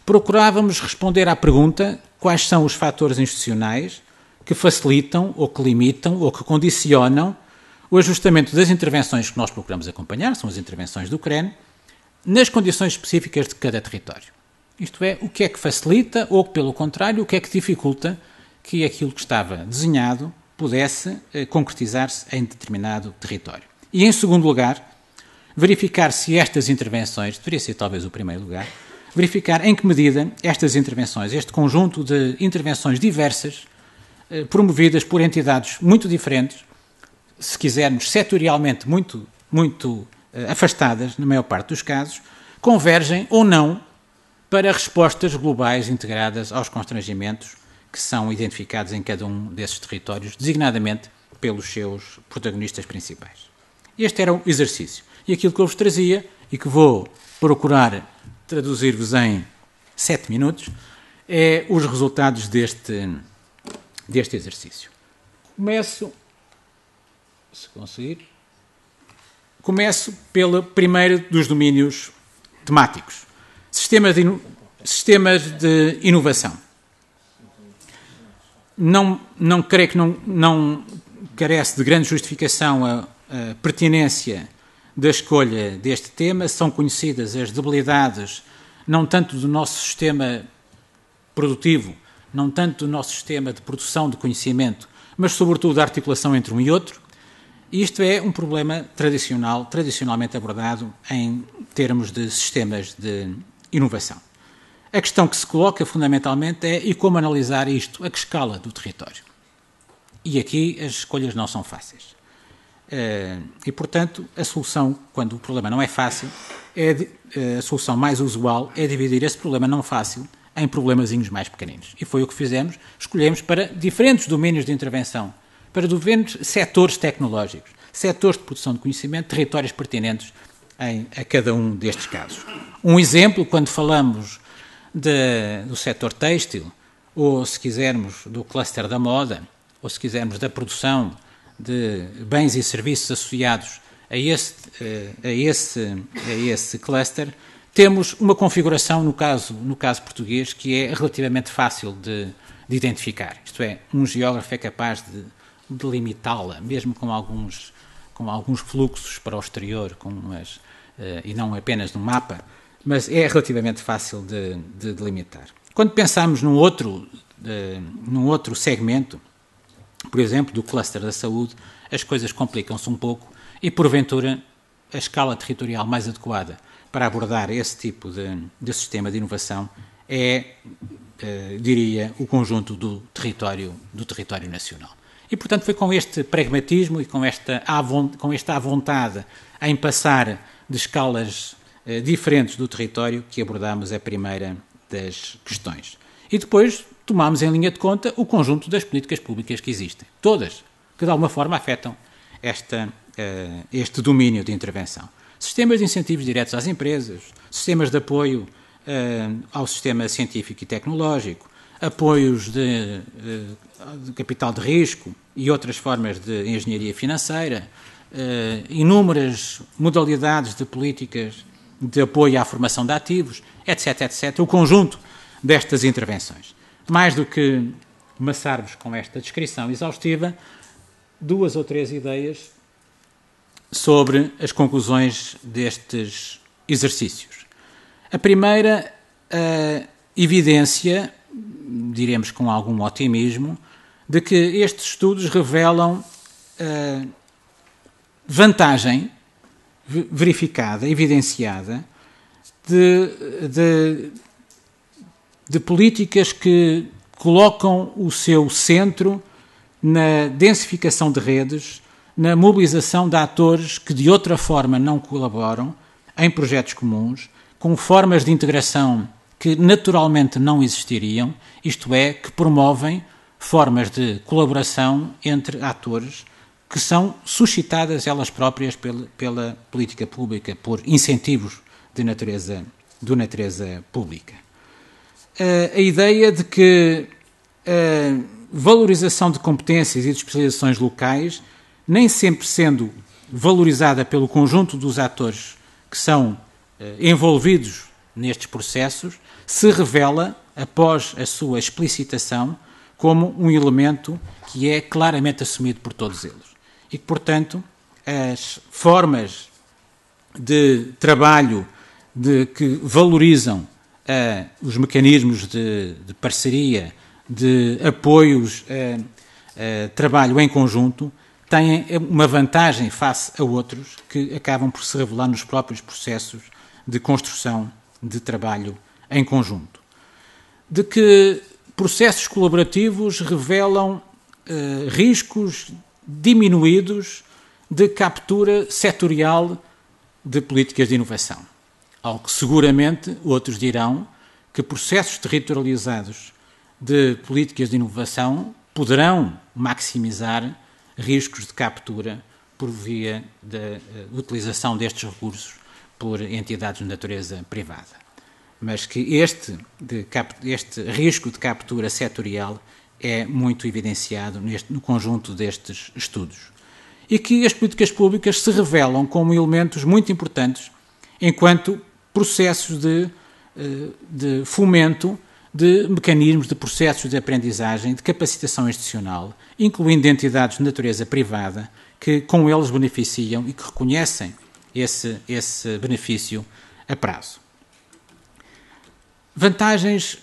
Procurávamos responder à pergunta: quais são os fatores institucionais que facilitam, ou que limitam, ou que condicionam o ajustamento das intervenções que nós procuramos acompanhar, são as intervenções do CREN, nas condições específicas de cada território. Isto é, o que é que facilita, ou, pelo contrário, o que é que dificulta que aquilo que estava desenhado pudesse concretizar-se em determinado território. E, em segundo lugar, verificar se estas intervenções, deveria ser talvez o primeiro lugar, verificar em que medida estas intervenções, este conjunto de intervenções diversas, promovidas por entidades muito diferentes, se quisermos setorialmente muito afastadas, na maior parte dos casos, convergem ou não para respostas globais integradas aos constrangimentos que são identificados em cada um desses territórios, designadamente pelos seus protagonistas principais. Este era o exercício. E aquilo que eu vos trazia, e que vou procurar traduzir-vos em 7 minutos, é os resultados deste exercício. Começo pelo primeiro dos domínios temáticos. Sistemas de inovação. Não creio que não carece de grande justificação a pertinência da escolha deste tema. São conhecidas as debilidades, não tanto do nosso sistema produtivo, não tanto do nosso sistema de produção de conhecimento, mas sobretudo da articulação entre um e outro. E isto é um problema tradicionalmente abordado em termos de sistemas de inovação. A questão que se coloca fundamentalmente é e como analisar isto a que escala do território. E aqui as escolhas não são fáceis. E, portanto, a solução, quando o problema não é fácil, a solução mais usual é dividir esse problema não fácil em problemazinhos mais pequeninos. E foi o que fizemos. Escolhemos para diferentes domínios de intervenção, para diferentes setores tecnológicos, setores de produção de conhecimento, territórios pertinentes a cada um destes casos. Um exemplo, quando falamos do setor têxtil, ou se quisermos do cluster da moda, ou se quisermos da produção de bens e serviços associados a esse cluster, temos uma configuração, no caso português, que é relativamente fácil de identificar. Isto é, um geógrafo é capaz de delimitá-la, mesmo com alguns fluxos para o exterior, e não apenas no mapa, mas é relativamente fácil de delimitar. Quando pensamos num outro segmento, por exemplo, do cluster da saúde, as coisas complicam-se um pouco e, porventura, a escala territorial mais adequada para abordar esse tipo de sistema de inovação é, diria, o conjunto do território nacional. E, portanto, foi com este pragmatismo e com esta à vontade em passar de escalas diferentes do território que abordámos a primeira das questões. E depois tomámos em linha de conta o conjunto das políticas públicas que existem. Todas, que de alguma forma afetam este domínio de intervenção. Sistemas de incentivos diretos às empresas, sistemas de apoio ao sistema científico e tecnológico, apoios de capital de risco e outras formas de engenharia financeira, inúmeras modalidades de políticas de apoio à formação de ativos, etc., etc., o conjunto destas intervenções. Mais do que maçar-vos com esta descrição exaustiva, 2 ou 3 ideias sobre as conclusões destes exercícios. A primeira, a evidência, diremos com algum otimismo, de que estes estudos revelam vantagem verificada, evidenciada, de políticas que colocam o seu centro na densificação de redes, na mobilização de atores que de outra forma não colaboram em projetos comuns, com formas de integração que naturalmente não existiriam, isto é, que promovem formas de colaboração entre atores que são suscitadas elas próprias pela política pública, por incentivos de natureza pública. A ideia de que a valorização de competências e de especializações locais, nem sempre sendo valorizada pelo conjunto dos atores que são envolvidos nestes processos, se revela, após a sua explicitação, como um elemento que é claramente assumido por todos eles. E que, portanto, as formas de trabalho que valorizam os mecanismos de parceria, de apoios a trabalho em conjunto, têm uma vantagem face a outros que acabam por se revelar nos próprios processos de construção de trabalho em conjunto. De que processos colaborativos revelam riscos diminuídos de captura setorial de políticas de inovação. Ao que seguramente outros dirão que processos territorializados de políticas de inovação poderão maximizar riscos de captura por via da utilização destes recursos por entidades de natureza privada. Mas que este risco de captura setorial é muito evidenciado no conjunto destes estudos. E que as políticas públicas se revelam como elementos muito importantes enquanto processos de fomento de mecanismos, de processos de aprendizagem, de capacitação institucional, incluindo entidades de natureza privada, que com eles beneficiam e que reconhecem esse benefício a prazo. Vantagens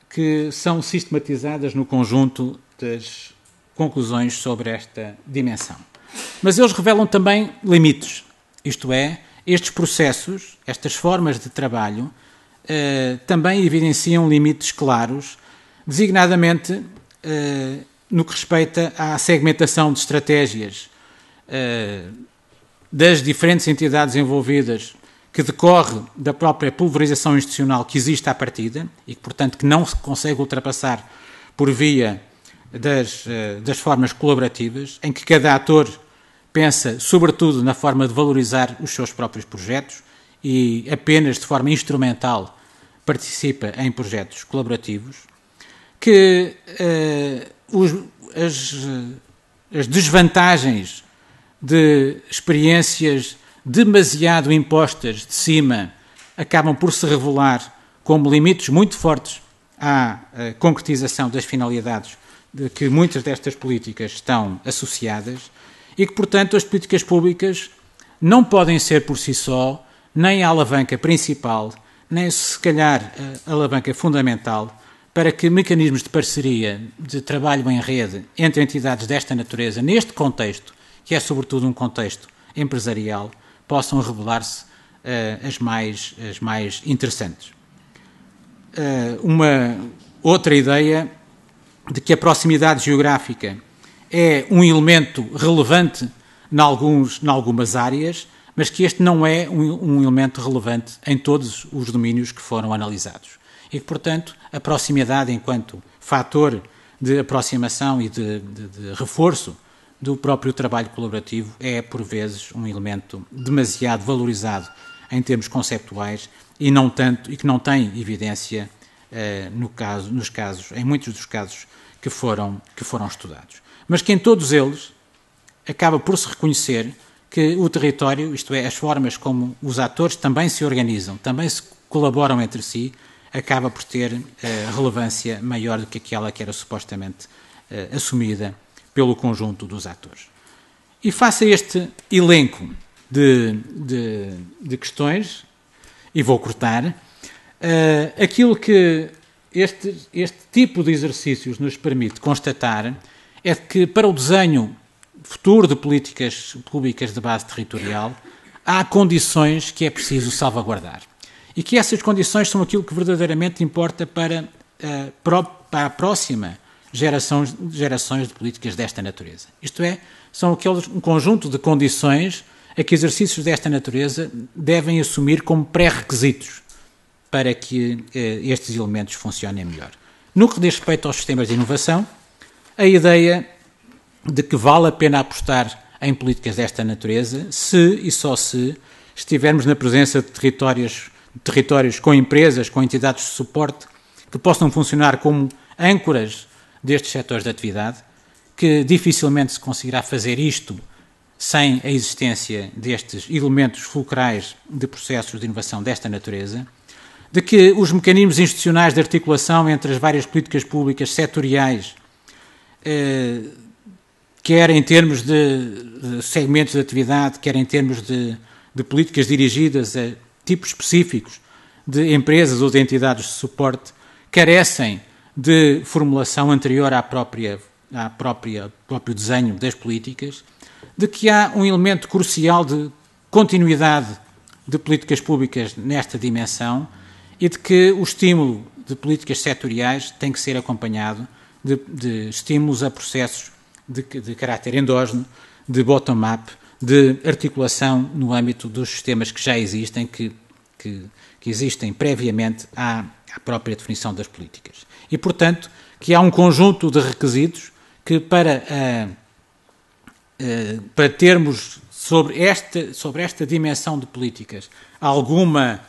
que são sistematizadas no conjunto das conclusões sobre esta dimensão. Mas eles revelam também limites, isto é, estes processos, estas formas de trabalho, também evidenciam limites claros, designadamente no que respeita à segmentação de estratégias das diferentes entidades envolvidas, que decorre da própria pulverização institucional que existe à partida e que, portanto, que não se consegue ultrapassar por via das formas colaborativas, em que cada ator pensa, sobretudo, na forma de valorizar os seus próprios projetos e apenas de forma instrumental participa em projetos colaborativos, que as desvantagens de experiências demasiado impostas de cima acabam por se revelar como limites muito fortes à concretização das finalidades de que muitas destas políticas estão associadas e que, portanto, as políticas públicas não podem ser por si só nem a alavanca principal, nem, se calhar, a alavanca fundamental para que mecanismos de parceria, de trabalho em rede entre entidades desta natureza, neste contexto, que é sobretudo um contexto empresarial, possam revelar-se as mais interessantes. Uma outra ideia de que a proximidade geográfica é um elemento relevante em algumas áreas, mas que este não é um elemento relevante em todos os domínios que foram analisados. E que, portanto, a proximidade enquanto fator de aproximação e de reforço do próprio trabalho colaborativo é, por vezes, um elemento demasiado valorizado em termos conceptuais e que não tem evidência em muitos dos casos que foram estudados. Mas que em todos eles acaba por se reconhecer que o território, isto é, as formas como os atores também se organizam, também se colaboram entre si, acaba por ter relevância maior do que aquela que era supostamente assumida pelo conjunto dos atores. E face a este elenco de questões, e vou cortar, aquilo que este tipo de exercícios nos permite constatar é que para o desenho futuro de políticas públicas de base territorial há condições que é preciso salvaguardar. E que essas condições são aquilo que verdadeiramente importa para a próxima gerações de políticas desta natureza. Isto é, são um conjunto de condições a que exercícios desta natureza devem assumir como pré-requisitos para que estes elementos funcionem melhor. No que diz respeito aos sistemas de inovação, a ideia de que vale a pena apostar em políticas desta natureza se e só se estivermos na presença de territórios com empresas, com entidades de suporte que possam funcionar como âncoras destes setores de atividade, que dificilmente se conseguirá fazer isto sem a existência destes elementos fulcrais de processos de inovação desta natureza, de que os mecanismos institucionais de articulação entre as várias políticas públicas setoriais, quer em termos de segmentos de atividade, quer em termos de políticas dirigidas a tipos específicos de empresas ou de entidades de suporte, carecem de formulação anterior ao próprio desenho das políticas, de que há um elemento crucial de continuidade de políticas públicas nesta dimensão e de que o estímulo de políticas setoriais tem que ser acompanhado de estímulos a processos de caráter endógeno, de bottom-up, de articulação no âmbito dos sistemas que já existem, que existem previamente à própria definição das políticas. E, portanto, que há um conjunto de requisitos que para termos sobre esta dimensão de políticas alguma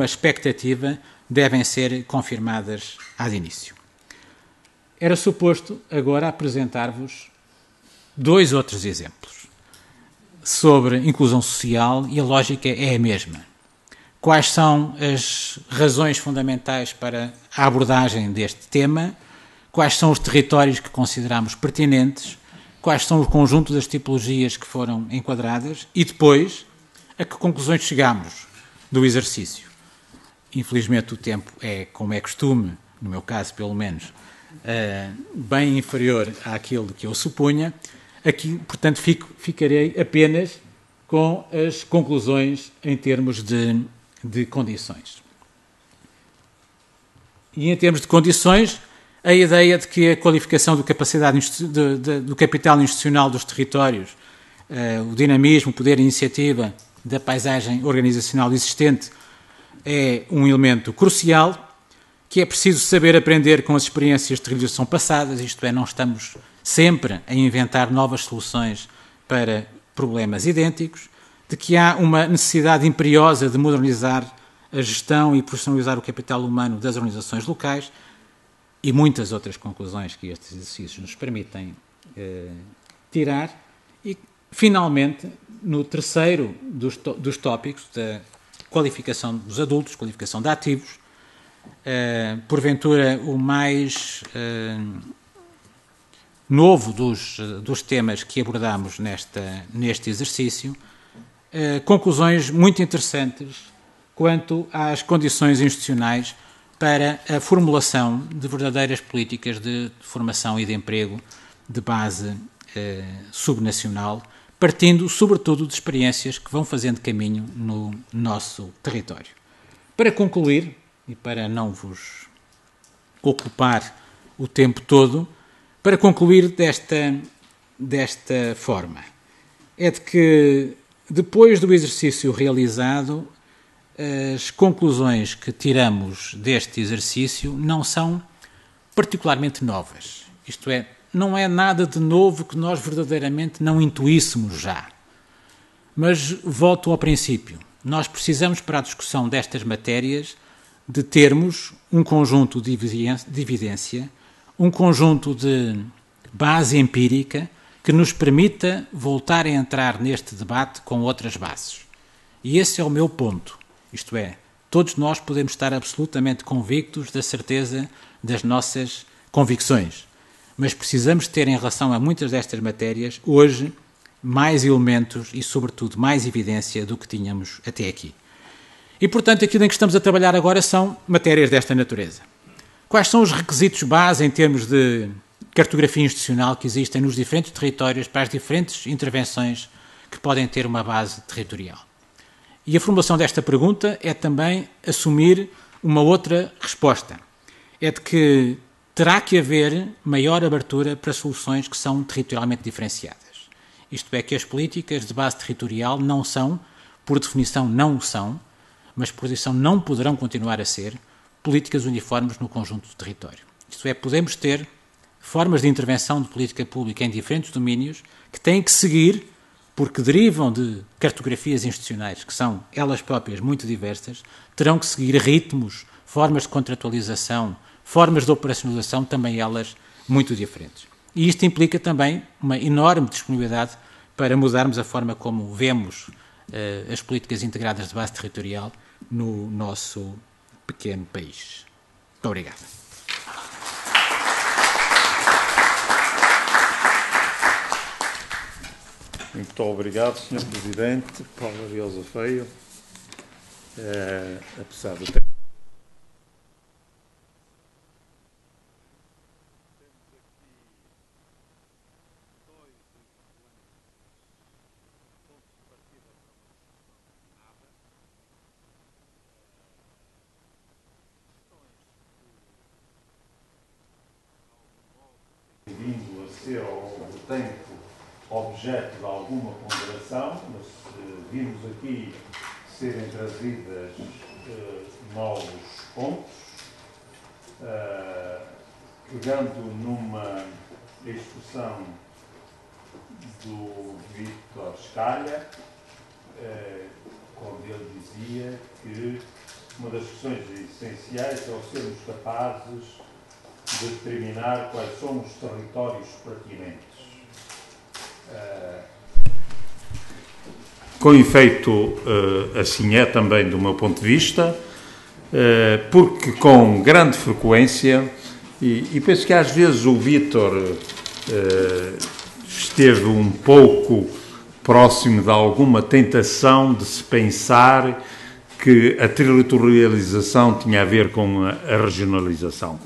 expectativa devem ser confirmadas ad início. Era suposto agora apresentar-vos 2 outros exemplos sobre inclusão social e a lógica é a mesma. quais são as razões fundamentais para a abordagem deste tema, quais são os territórios que consideramos pertinentes, quais são o conjunto das tipologias que foram enquadradas e depois a que conclusões chegamos do exercício. Infelizmente o tempo é, como é costume, no meu caso pelo menos, bem inferior àquilo que eu supunha. Aqui, portanto, ficarei apenas com as conclusões em termos de condições. E em termos de condições, a ideia de que a qualificação do capital institucional dos territórios, o dinamismo, o poder e a iniciativa da paisagem organizacional existente é um elemento crucial, que é preciso saber aprender com as experiências de realização passadas, isto é, não estamos sempre a inventar novas soluções para problemas idênticos, de que há uma necessidade imperiosa de modernizar a gestão e profissionalizar o capital humano das organizações locais e muitas outras conclusões que estes exercícios nos permitem tirar. E, finalmente, no terceiro dos tópicos, da qualificação dos adultos, qualificação de ativos, porventura o mais novo dos temas que abordamos neste exercício, conclusões muito interessantes quanto às condições institucionais para a formulação de verdadeiras políticas de formação e de emprego de base subnacional, partindo, sobretudo, de experiências que vão fazendo caminho no nosso território. Para concluir, e para não vos ocupar o tempo todo, para concluir desta forma, é de que, depois do exercício realizado, as conclusões que tiramos deste exercício não são particularmente novas. Isto é, não é nada de novo que nós verdadeiramente não intuíssemos já. Mas volto ao princípio. Nós precisamos, para a discussão destas matérias, de termos um conjunto de evidência, um conjunto de base empírica que nos permita voltar a entrar neste debate com outras bases. E esse é o meu ponto. Isto é, todos nós podemos estar absolutamente convictos da certeza das nossas convicções, mas precisamos ter, em relação a muitas destas matérias, hoje, mais elementos e, sobretudo, mais evidência do que tínhamos até aqui. E, portanto, aquilo em que estamos a trabalhar agora são matérias desta natureza. Quais são os requisitos base em termos de cartografia institucional que existem nos diferentes territórios para as diferentes intervenções que podem ter uma base territorial? E a formulação desta pergunta é também assumir uma outra resposta. É de que terá que haver maior abertura para soluções que são territorialmente diferenciadas. Isto é, que as políticas de base territorial não são, por definição não são, mas por definição não poderão continuar a ser, políticas uniformes no conjunto do território. Isto é, podemos ter formas de intervenção de política pública em diferentes domínios que têm que seguir, porque derivam de cartografias institucionais, que são elas próprias muito diversas, terão que seguir ritmos, formas de contratualização, formas de operacionalização, também elas muito diferentes. E isto implica também uma enorme disponibilidade para mudarmos a forma como vemos as políticas integradas de base territorial no nosso pequeno país. Muito obrigado. Muito obrigado, Sr. Presidente. Paulo Ariosa Feio. Apesar do tempo. Vindo a ser ao longo do tempo objeto de alguma ponderação, mas vimos aqui serem trazidas novos pontos, pegando numa expressão do Vítor Scalha, quando ele dizia que uma das questões essenciais é o sermos capazes de determinar quais são os territórios pertinentes. Com efeito, assim é também do meu ponto de vista, porque com grande frequência, e penso que às vezes o Vítor esteve um pouco próximo de alguma tentação de se pensar que a territorialização tinha a ver com a regionalização.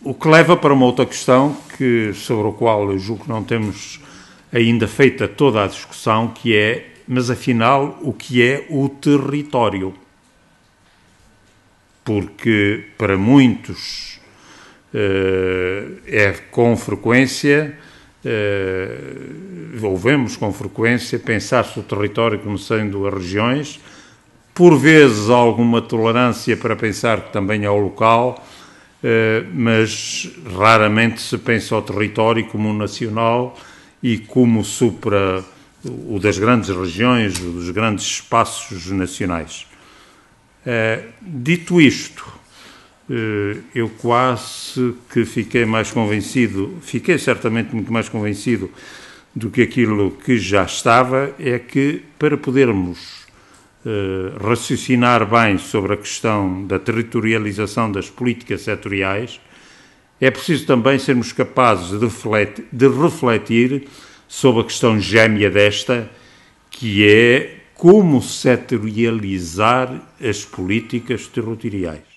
O que leva para uma outra questão, sobre a qual eu julgo que não temos ainda feita toda a discussão, que é, mas afinal, o que é o território? Porque para muitos é com frequência, ouvemos com frequência pensar-se o território como sendo as regiões, por vezes alguma tolerância para pensar que também é o local, mas raramente se pensa o território como nacional e como supra o das grandes regiões, o dos grandes espaços nacionais. Dito isto, eu quase que fiquei certamente muito mais convencido do que aquilo que já estava, é que para podermos raciocinar bem sobre a questão da territorialização das políticas setoriais, é preciso também sermos capazes de refletir sobre a questão gêmea desta, que é como setorializar as políticas territoriais.